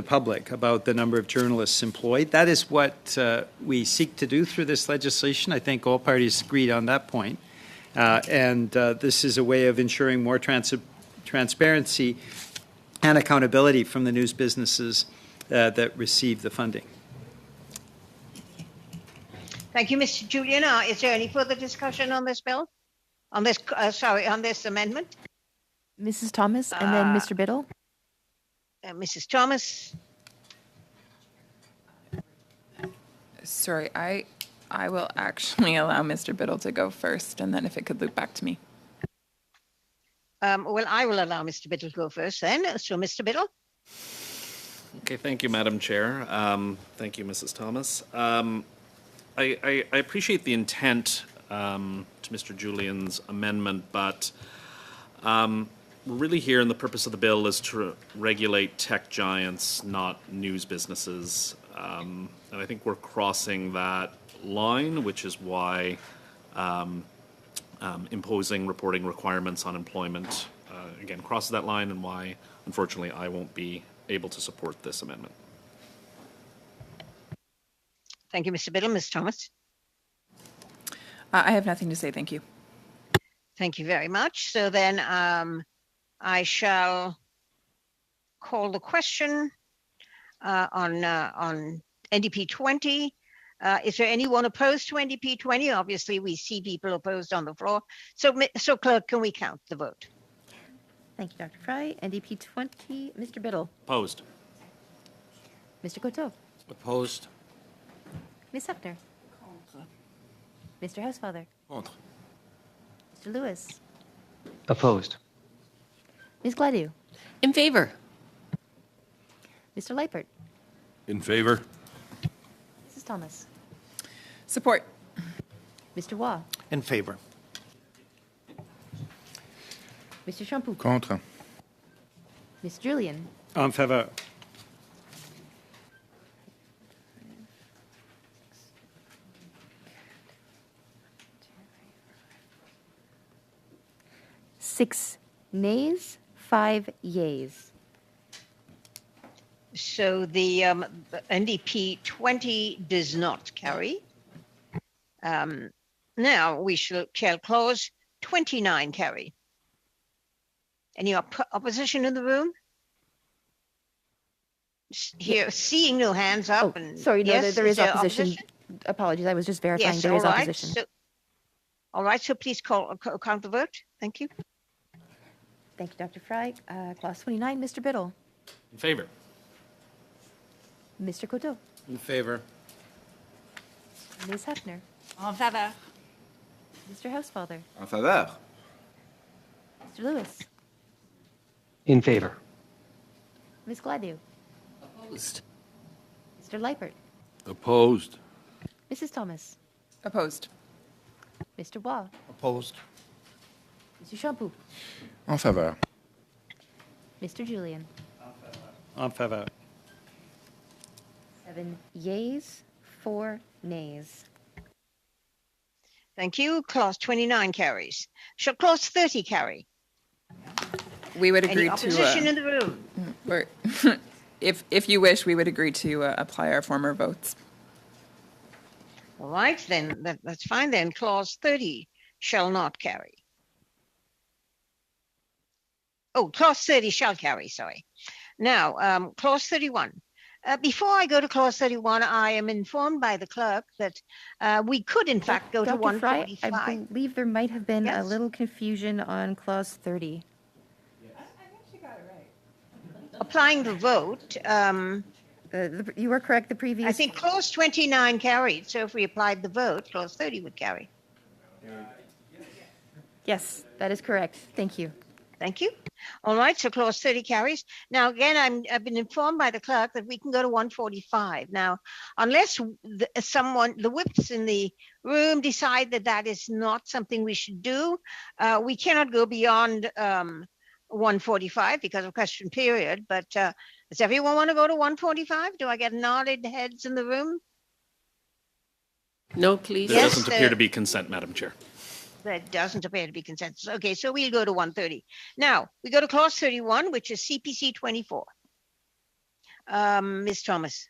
public about the number of journalists employed. That is what we seek to do through this legislation. I think all parties agreed on that point. And this is a way of ensuring more transparency and accountability from the news businesses that receive the funding. Thank you, Mr. Julian. Is there any further discussion on this bill? On this, on this amendment? Mrs. Thomas and then Mr. Biddle. Mrs. Thomas. Sorry, I will actually allow Mr. Biddle to go first, and then if it could loop back to me. Well, I will allow Mr. Biddle to go first then. So, Mr. Biddle. Okay, thank you, Madam Chair. Thank you, Mrs. Thomas. I appreciate the intent to Mr. Julian's amendment, but we're really here, and the purpose of the bill is to regulate tech giants, not news businesses. And I think we're crossing that line, which is why imposing reporting requirements on employment, again, crosses that line, and why, unfortunately, I won't be able to support this amendment. Thank you, Mr. Biddle. Ms. Thomas. I have nothing to say. Thank you. Thank you very much. So then I shall call the question on NDP 20. Is there anyone opposed to NDP 20? Obviously, we see people opposed on the floor. So clerk, can we count the vote? Thank you, Dr. Fry. NDP 20, Mr. Biddle. Opposed. Mr. Coteau. Opposed. Ms. Hefner. Mr. Housefather. Contre. Mr. Lewis. Opposed. Ms. Gladue. In favor. Mr. Leipert. In favor. Mrs. Thomas. Support. Mr. Waugh. In favor. Mr. Champoux. Contre. Ms. Julian. En faveur. Six nays, 5 yeas. So the NDP 20 does not carry. Now we shall clause 29 carry. Any opposition in the room? Here, seeing no hands up. And Sorry, no, yes, there is there opposition. Apologies, I was just verifying Yes, there all is right. opposition. All right, so please count the vote. Thank you. Thank you, Dr. Fry. Clause 29, Mr. Biddle. In favor. Mr. Coteau. In favor. Ms. Hefner. En faveur. Mr. Housefather. En faveur. Mr. Lewis. In favor. Ms. Gladue. Opposed. Mr. Leipert. Opposed. Mrs. Thomas. Opposed. Mr. Waugh. Opposed. Mr. Champoux. En faveur. Mr. Julian. En faveur. 7 yeas, 4 nays. Thank you. Clause 29 carries. Shall clause 30 carry? We would Any agree opposition to, in the room? if you wish, we would agree to apply our former votes. All right, then that's fine then. Clause 30 shall not carry. Oh, clause 30 shall carry, sorry. Now, clause 31. Before I go to clause 31, I am informed by the clerk that we could in fact go to Dr. Fry, 145. I believe there might have been a Yes. little confusion on clause 30. Applying the vote, You were correct, the previous. I think clause 29 carried, so if we applied the vote, clause 30 would carry. Yes, that is correct. Thank you. Thank you. All right, so clause 30 carries. Now, again, I've been informed by the clerk that we can go to 145. Now, unless the whips in the room decide that that is not something we should do, we cannot go beyond 145 because of question period. But does everyone want to go to 145? Do I get nodded heads in the room? No, please. There Yes, doesn't appear to be consent, Madam Chair. There doesn't appear to be consensus. Okay, so we'll go to 130. Now, we go to clause 31, which is CPC 24. Ms. Thomas.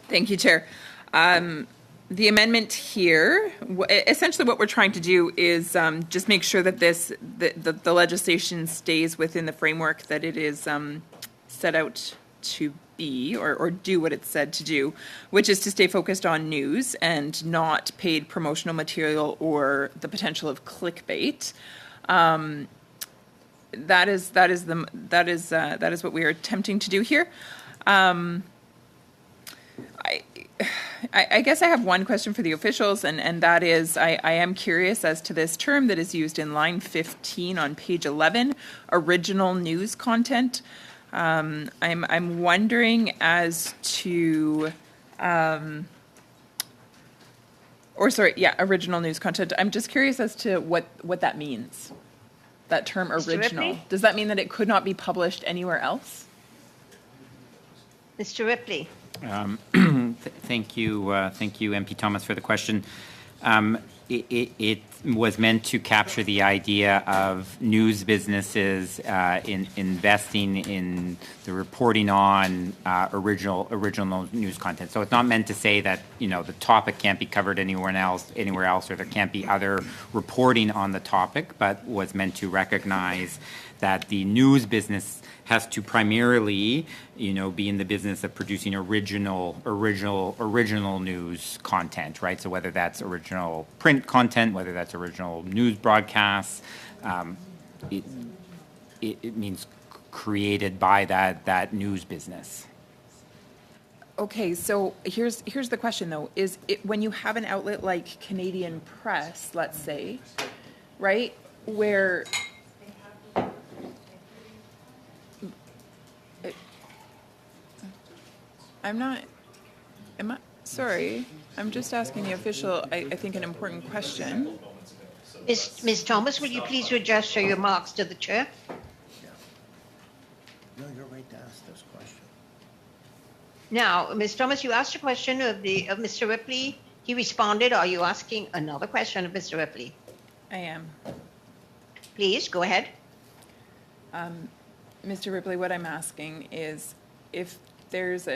Thank you, Chair. The amendment here, essentially what we're trying to do is just make sure that the legislation stays within the framework that it is set out to be or do what it's said to do, which is to stay focused on news and not paid promotional material or the potential of clickbait. That is what we are attempting to do here. I guess I have one question for the officials, and that is, I am curious as to this term that is used in line 15 on page 11, original news content. I'm wondering as to, original news content. I'm just curious as to what that means, that term Mr. original. Ripley? Does that mean that it could not be published anywhere else? Mr. Ripley. Thank you, MP Thomas, for the question. It was meant to capture the idea of news businesses in investing in the reporting on original news content. So it's not meant to say that the topic can't be covered anywhere else, or there can't be other reporting on the topic, but was meant to recognize that the news business has to primarily, be in the business of producing original news content, right? So whether that's original print content, whether that's original news broadcasts, it means created by that news business. Okay, so here's the question though: is it when you have an outlet like Canadian Press, let's say, right, where sorry, I'm just asking the official, I think, an important question. Ms. Thomas, will you please readjust your remarks to the chair? No, you're right to ask this question. Now, Ms. Thomas, you asked a question of Mr. Ripley. He responded. Are you asking another question of Mr. Ripley? I am. Please, go ahead. Mr. Ripley, what I'm asking is if there's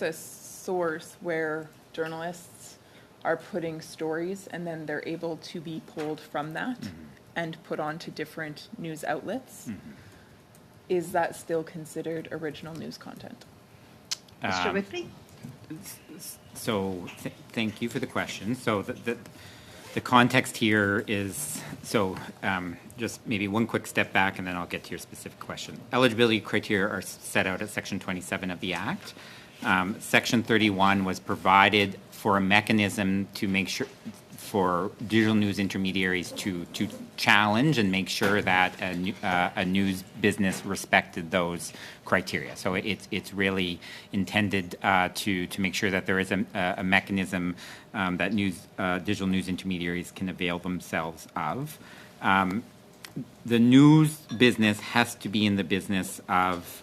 a source where journalists are putting stories and then they're able to be pulled from that and put onto different news outlets, is that still considered original news content? Mr. Ripley? So thank you for the question. So the context here is, just maybe one quick step back and then I'll get to your specific question. Eligibility criteria are set out at Section 27 of the Act. Section 31 was provided for a mechanism to make sure for digital news intermediaries to challenge and make sure that a news business respected those criteria. So it's really intended to make sure that there is a mechanism that digital news intermediaries can avail themselves of. The news business has to be in the business of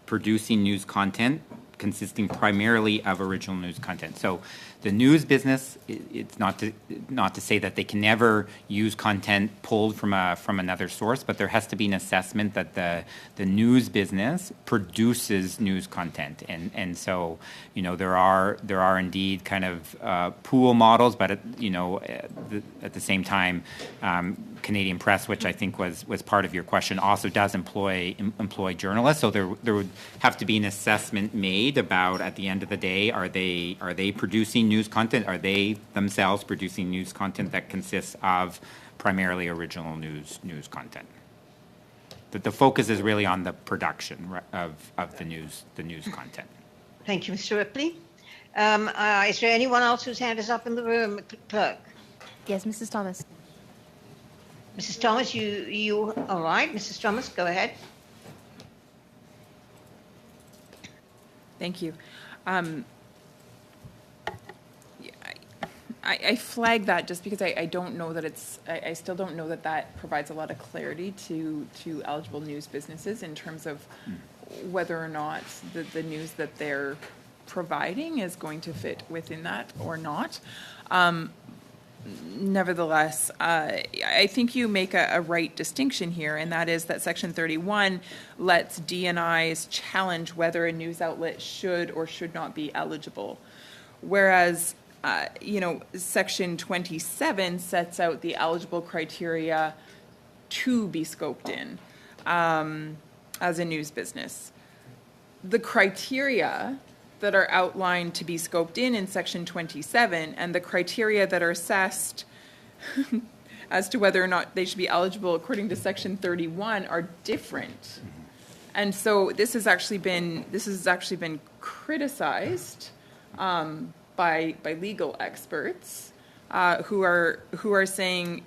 producing news content consisting primarily of original news content. So the news business, it's not to say that they can never use content pulled from another source, but there has to be an assessment that the news business produces news content, and so there are indeed kind of pool models, but at the same time, Canadian Press, which I think was part of your question, also does employ journalists. So there would have to be an assessment made about, at the end of the day, are they producing news content? Are they themselves producing news content that consists of primarily original news content? The focus is really on the production of the news content. Thank you, Mr. Ripley. Is there anyone else whose hand is up in the room, clerk? Yes, Mrs. Thomas. Mrs. Thomas, you all right? Mrs. Thomas, go ahead. Thank you. I flag that just because I don't know that I still don't know that provides a lot of clarity to eligible news businesses in terms of whether or not the news that they're providing is going to fit within that or not. Nevertheless, I think you make a right distinction here, and that is that Section 31 lets DNIs challenge whether a news outlet should or should not be eligible, whereas Section 27 sets out the eligible criteria to be scoped in as a news business. The criteria that are outlined to be scoped in Section 27 and the criteria that are assessed as to whether or not they should be eligible according to Section 31 are different. And so this has actually been criticized by legal experts who are saying,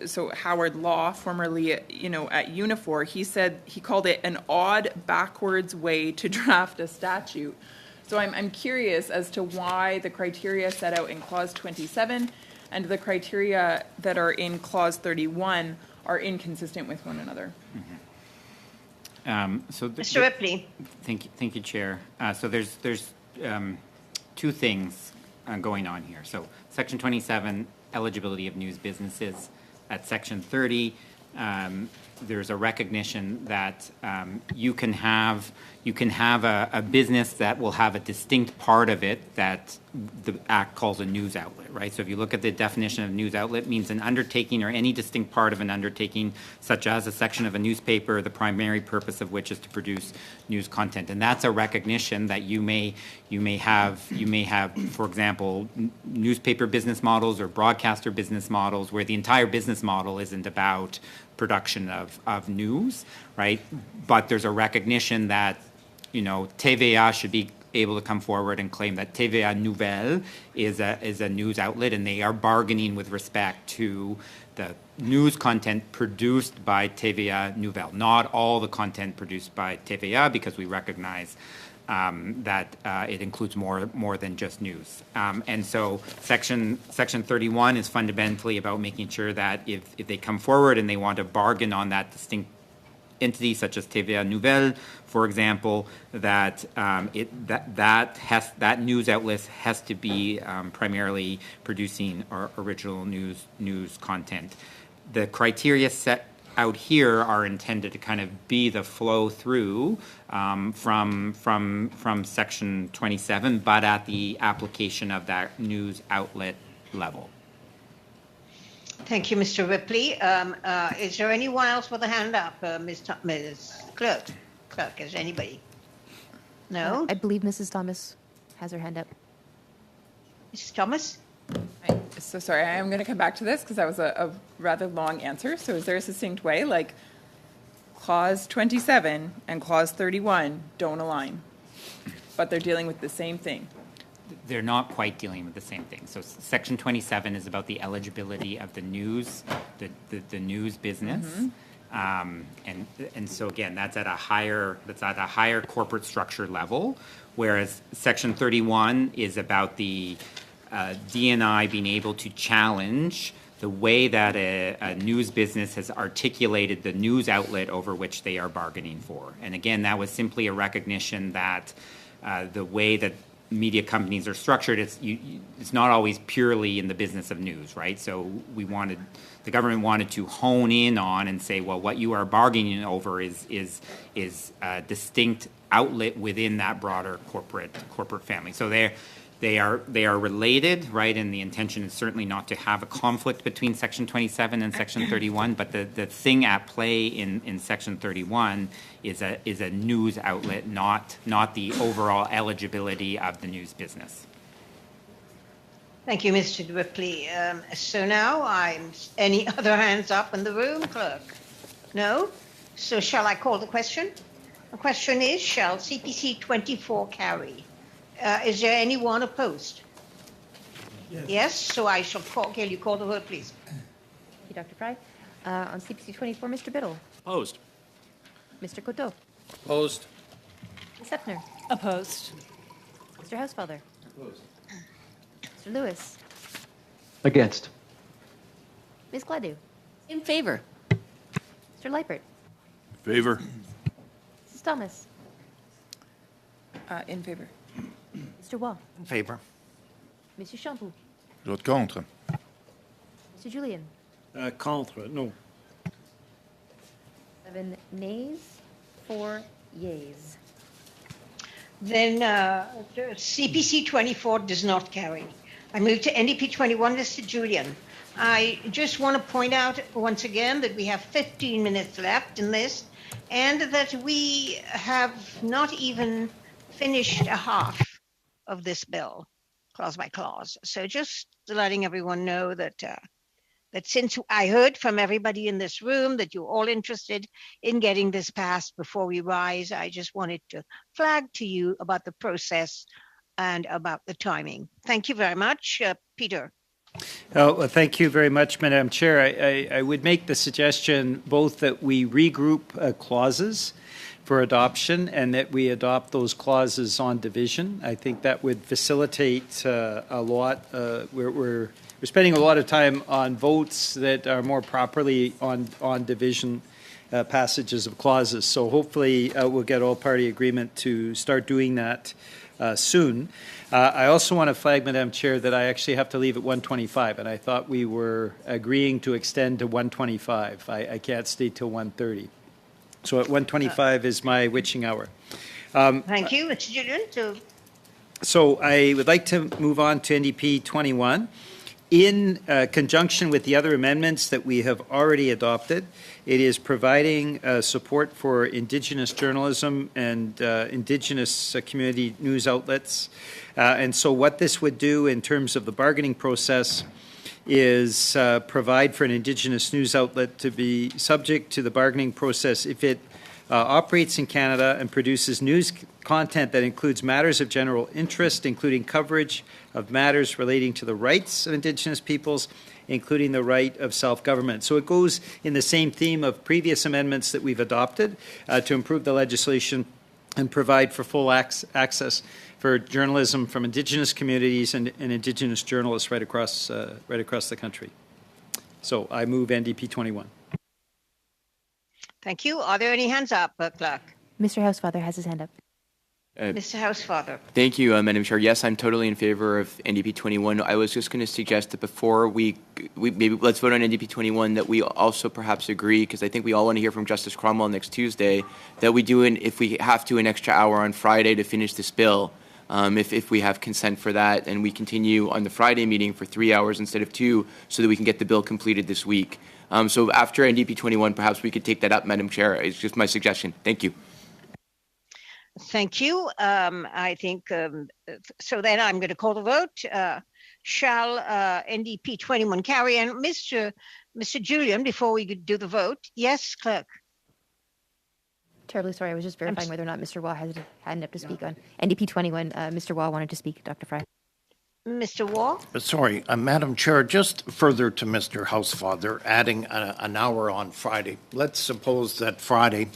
so Howard Law, formerly at Unifor, he called it an odd backwards way to draft a statute. So I'm curious as to why the criteria set out in Clause 27 and the criteria that are in Clause 31 are inconsistent with one another. Mr. Ripley. Thank you, Chair. So there's two things going on here. So Section 27, eligibility of news businesses. At Section 30, there's a recognition that you can have a business that will have a distinct part of it that the Act calls a news outlet, right? So if you look at the definition of news outlet, it means an undertaking or any distinct part of an undertaking, such as a section of a newspaper, the primary purpose of which is to produce news content. And that's a recognition that you may have, for example, newspaper business models or broadcaster business models where the entire business model isn't about production of news, right? But there's a recognition that, TVA should be able to come forward and claim that TVA Nouvelle is a news outlet, and they are bargaining with respect to the news content produced by TVA Nouvelle. Not all the content produced by TVA, because we recognize that it includes more than just news. And so Section 31 is fundamentally about making sure that if they come forward and they want to bargain on that distinct entity, such as TVA Nouvelle, for example, that that news outlet has to be primarily producing original news content. The criteria set out here are intended to kind of be the flow through from Section 27, but at the application of that news outlet level. Thank you, Mr. Ripley. Is there anyone else with a hand up? Ms. Clerk, is there anybody? No? I believe Mrs. Thomas has her hand up. Mrs. Thomas? So sorry, I am going to come back to this because that was a rather long answer. So is there a succinct way? Like Clause 27 and Clause 31 don't align, but they're dealing with the same thing. They're not quite dealing with the same thing. So Section 27 is about the eligibility of the news, the news business, and so again, that's at a higher corporate structure level, whereas Section 31 is about the DNI being able to challenge the way that a news business has articulated the news outlet over which they are bargaining for. And again, that was simply a recognition that the way that media companies are structured, it's not always purely in the business of news, right? So the government wanted to hone in on and say, well, what you are bargaining over is a distinct outlet within that broader corporate family. So they are related, right? And the intention is certainly not to have a conflict between Section 27 and Section 31. But the thing at play in Section 31 is a news outlet, not the overall eligibility of the news business. Thank you, Mr. Ripley. So now any other hands up in the room, clerk? No? So shall I call the question? The question is, shall CPC 24 carry? Is there anyone opposed? Yes, so I shall call. Can you call the vote, please? Thank you, Dr. Fry. On CPC 24, Mr. Biddle. Opposed. Mr. Coteau. Opposed. Ms. Hepner. Opposed. Mr. Housefather. Opposed. Mr. Lewis. Against. Ms. Gladue. In favor. Mr. Liepert. Favor. Mrs. Thomas. In favor. Mr. Waugh. In favor. Monsieur Champoux. Je vote contre. Mr. Julian. Contre, no. 7 nays, 4 yeas. Then CPC 24 does not carry. I move to NDP 21, Mr. Julian. I just want to point out once again that we have 15 minutes left in this and that we have not even finished a half of this bill, clause by clause. So just letting everyone know that that since I heard from everybody in this room that you're all interested in getting this passed before we rise, I just wanted to flag to you about the process and about the timing. Thank you very much. Peter. Oh, well, thank you very much, Madam Chair. I would make the suggestion both that we regroup clauses for adoption and that we adopt those clauses on division. I think that would facilitate a lot. We're spending a lot of time on votes that are more properly on division passages of clauses. So hopefully we'll get all party agreement to start doing that soon. I also want to flag, Madam Chair, that I actually have to leave at 1:25, and I thought we were agreeing to extend to 1:25. I can't stay till 1:30. So at 1:25 is my witching hour. Thank you, Mr. Julian. So I would like to move on to NDP 21. In conjunction with the other amendments that we have already adopted, it is providing support for Indigenous journalism and Indigenous community news outlets. And so what this would do in terms of the bargaining process is provide for an Indigenous news outlet to be subject to the bargaining process if it operates in Canada and produces news content that includes matters of general interest, including coverage of matters relating to the rights of Indigenous peoples, including the right of self-government. So it goes in the same theme of previous amendments that we've adopted to improve the legislation and provide for full access for journalism from Indigenous communities and Indigenous journalists right across the country. So I move NDP 21. Thank you. Are there any hands up, Clerk? Mr. Housefather has his hand up. Mr. Housefather. Thank you, Madam Chair. Yes, I'm totally in favor of NDP 21. I was just going to suggest that before we maybe let's vote on NDP 21, that we also perhaps agree, because I think we all want to hear from Justice Cromwell next Tuesday, that we do, if we have to, an extra hour on Friday to finish this bill, if we have consent for that, and we continue on the Friday meeting for 3 hours instead of 2, so that we can get the bill completed this week. So after NDP 21, perhaps we could take that up, Madam Chair. It's just my suggestion. Thank you. Thank you. I think, so then I'm going to call the vote. Shall NDP 21 carry? And Mr. Julian, before we do the vote, yes, Clerk. Terribly sorry. I was just verifying whether or not Mr. Waugh had hand up to speak on NDP 21. Mr. Waugh wanted to speak. Dr. Fry. Mr. Waugh? Sorry, Madam Chair, just further to Mr. Housefather, adding an hour on Friday. Let's suppose that Friday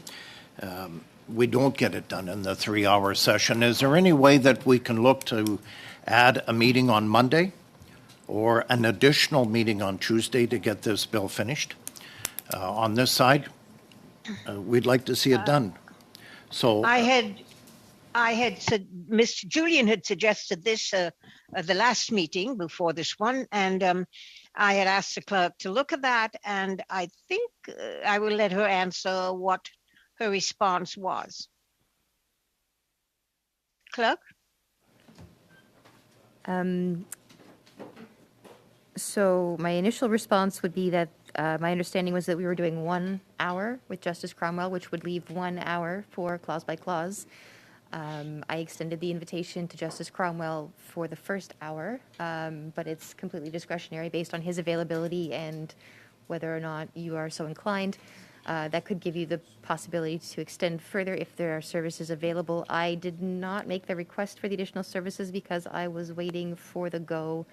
we don't get it done in the 3-hour session. Is there any way that we can look to add a meeting on Monday or an additional meeting on Tuesday to get this bill finished? On this side, we'd like to see it done. So I had Mr. Julian had suggested this at the last meeting before this one, and I had asked the clerk to look at that, and I think I will let her answer what her response was. Clerk? So my initial response would be that my understanding was that we were doing 1 hour with Justice Cromwell, which would leave 1 hour for clause by clause. I extended the invitation to Justice Cromwell for the first hour, but it's completely discretionary based on his availability and whether or not you are so inclined. That could give you the possibility to extend further if there are services available. I did not make the request for the additional services because I was waiting for the go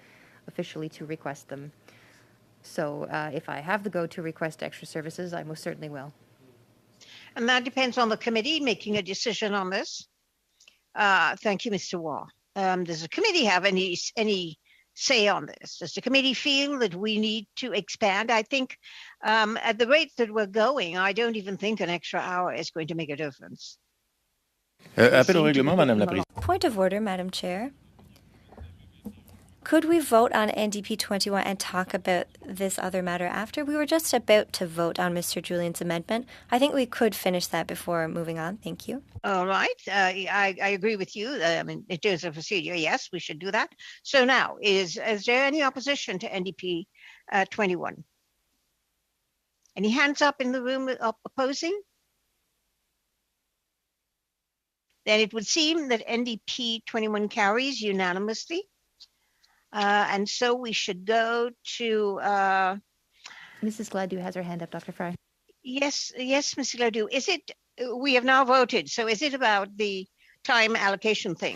officially to request them. So if I have the go to request extra services, I most certainly will. And that depends on the committee making a decision on this. Thank you, Mr. Waugh. Does the committee have any say on this? Does the committee feel that we need to expand? I think at the rate that we're going, I don't even think an extra hour is going to make a difference. Appel au règlement, Madame la Présidente. Point of order, Madam Chair. Could we vote on NDP 21 and talk about this other matter after? We were just about to vote on Mr. Julian's amendment. I think we could finish that before moving on. Thank you. All right. I agree with you. I mean, in terms of procedure, yes, we should do that. So now, is there any opposition to NDP 21? Any hands up in the room opposing? Then it would seem that NDP 21 carries unanimously. And so we should go to... Mrs. Gladue has her hand up, Dr. Fry. Yes, Mrs. Gladue. Is it, we have now voted, so is it about the time allocation thing?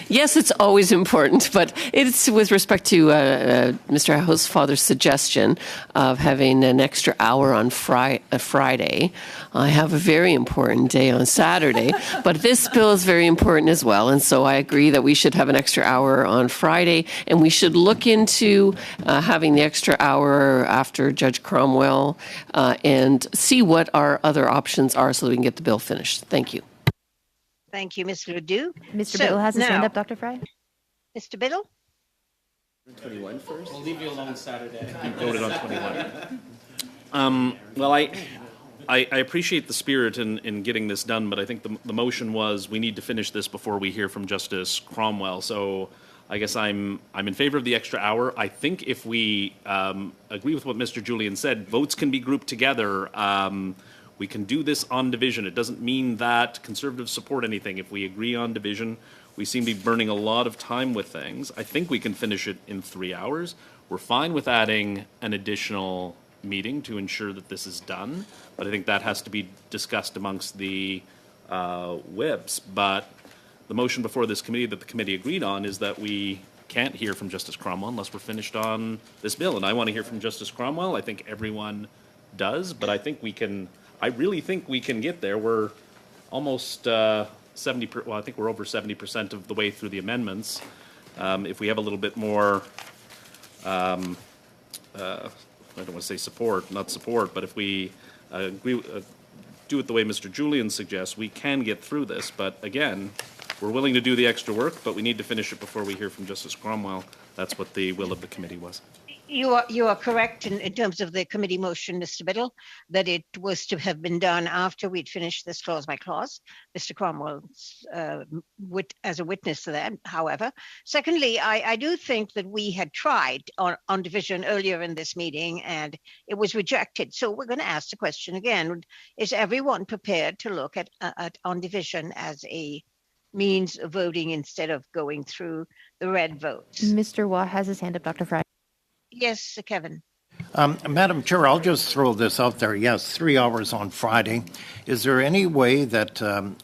Yes, it's always important, but it's with respect to Mr. Housefather's suggestion of having an extra hour on Friday. I have a very important day on Saturday, but this bill is very important as well, and so I agree that we should have an extra hour on Friday, and we should look into having the extra hour after Judge Cromwell and see what our other options are so that we can get the bill finished. Thank you. Thank you, Ms. Ledoux. Mr. Biddle has his hand up, Dr. Fry. Mr. Biddle? 21 first? We'll leave you alone Saturday. You voted on 21. Well, I appreciate the spirit in getting this done, but I think the motion was we need to finish this before we hear from Justice Cromwell. So I guess I'm in favor of the extra hour. I think if we agree with what Mr. Julian said, votes can be grouped together. We can do this on division. It doesn't mean that Conservatives support anything. If we agree on division, we seem to be burning a lot of time with things. I think we can finish it in 3 hours. We're fine with adding an additional meeting to ensure that this is done, but I think that has to be discussed amongst the whips. But the motion before this committee that the committee agreed on is that we can't hear from Justice Cromwell unless we're finished on this bill. And I want to hear from Justice Cromwell. I think everyone does, but I think we can... I really think we can get there. We're almost 70%, well, I think we're over 70% of the way through the amendments. If we have a little bit more, I don't want to say support, not support, but if we agree, do it the way Mr. Julian suggests, we can get through this. But again, we're willing to do the extra work, but we need to finish it before we hear from Justice Cromwell. That's what the will of the committee was. You are correct in terms of the committee motion, Mr. Biddle, that it was to have been done after we'd finished this clause by clause. Mr. Cromwell as a witness to that, however. Secondly, I do think that we had tried on division earlier in this meeting and it was rejected. So we're going to ask the question again. Is everyone prepared to look at on division as a means of voting instead of going through the red votes? Mr. Waugh has his hand up, Dr. Fry. Yes, Kevin. Madam Chair, I'll just throw this out there. Yes, 3 hours on Friday. Is there any way that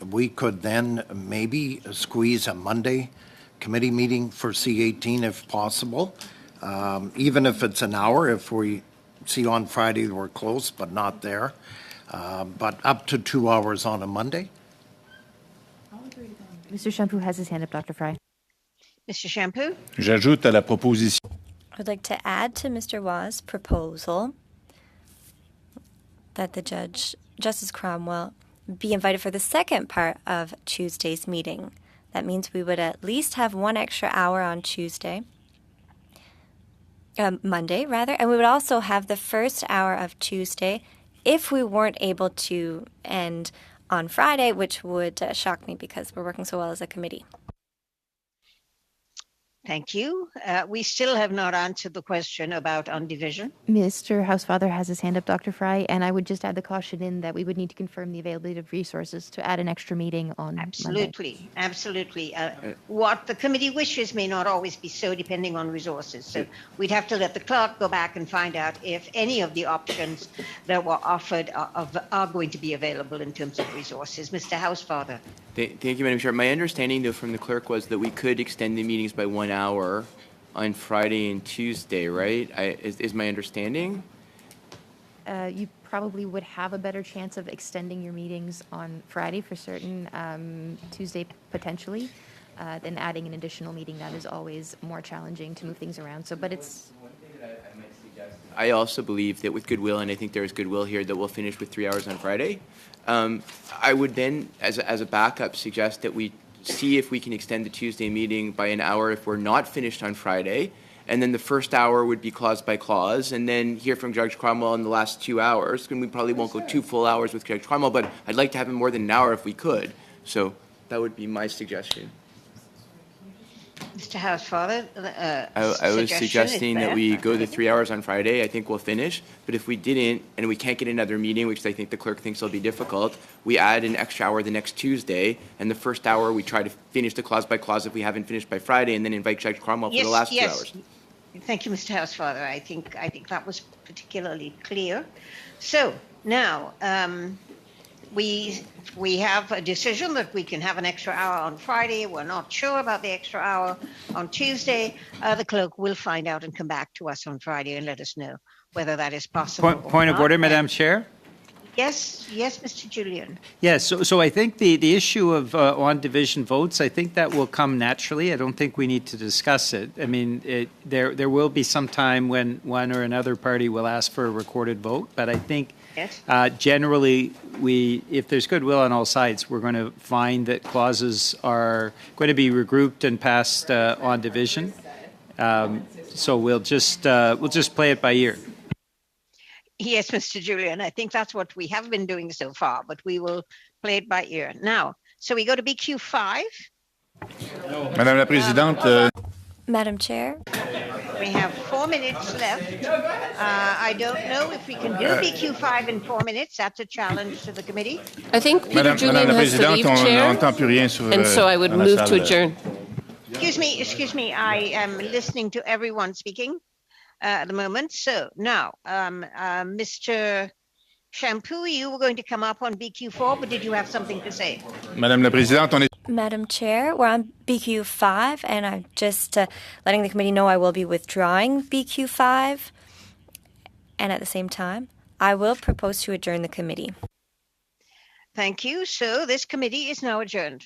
we could then maybe squeeze a Monday committee meeting for C18 if possible? Even if it's an hour, if we see on Friday we're close but not there, but up to 2 hours on a Monday? Mr. Shampoo has his hand up, Dr. Fry. Mr. Shampoo? J'ajoute à la proposition. I'd like to add to Mr. Waugh's proposal that the Justice Cromwell be invited for the second part of Tuesday's meeting. That means we would at least have 1 extra hour on Monday, and we would also have the first hour of Tuesday if we weren't able to end on Friday, which would shock me because we're working so well as a committee. Thank you. We still have not answered the question about undivision. Mr. Housefather has his hand up, Dr. Fry, and I would just add the caution in that we would need to confirm the availability of resources to add an extra meeting on Absolutely, Monday. absolutely. What the committee wishes may not always be so, depending on resources. So we'd have to let the clerk go back and find out if any of the options that were offered are going to be available in terms of resources. Mr. Housefather. Thank you, Madam Chair. My understanding, though, from the clerk was that we could extend the meetings by 1 hour on Friday and Tuesday, right? Is my understanding? You probably would have a better chance of extending your meetings on Friday for certain, Tuesday potentially, than adding an additional meeting. That is always more challenging to move things around. So, but it's... I also believe that with goodwill, and I think there is goodwill here, that we'll finish with 3 hours on Friday. I would then, as a backup, suggest that we see if we can extend the Tuesday meeting by an hour if we're not finished on Friday, and then the first hour would be clause by clause, and then hear from Judge Cromwell in the last 2 hours. And we probably won't go 2 full hours with Judge Cromwell, but I'd like to have him more than an hour if we could. So that would be my suggestion. Mr. Housefather, I was suggesting that we go the 3 hours on Friday. I think we'll finish. But if we didn't, and we can't get another meeting, which I think the clerk thinks will be difficult, we add an extra hour the next Tuesday, and the first hour we try to finish the clause by clause if we haven't finished by Friday, and then invite Judge Cromwell for the last 2 hours. Thank you, Mr. Housefather. I think that was particularly clear. So now we have a decision that we can have an extra hour on Friday. We're not sure about the extra hour on Tuesday. The clerk will find out and come back to us on Friday and let us know whether that is possible. Point of order, Madam Chair. Yes, Mr. Julian. Yes, so I think the issue of on-division votes, I think that will come naturally. I don't think we need to discuss it. I mean, there will be some time when one or another party will ask for a recorded vote, but I think generally if there's goodwill on all sides, we're going to find that clauses are going to be regrouped and passed on division. So we'll just play it by ear. Yes, Mr. Julian, I think that's what we have been doing so far, but we will play it by ear. Now, so we go to BQ5. Madame la Présidente. Madam Chair. We have 4 minutes left. I don't know if we can do BQ5 in 4 minutes. That's a challenge to the committee. I think Peter Julian has to leave, Chair, and so I would move to adjourn. Excuse me. I am listening to everyone speaking at the moment. So now, Mr. Shampoo, you were going to come up on BQ4, but did you have something to say? Madame la Présidente, on est... Madam Chair, we're on BQ5, and I'm just letting the committee know I will be withdrawing BQ5. And at the same time, I will propose to adjourn the committee. Thank you. So this committee is now adjourned.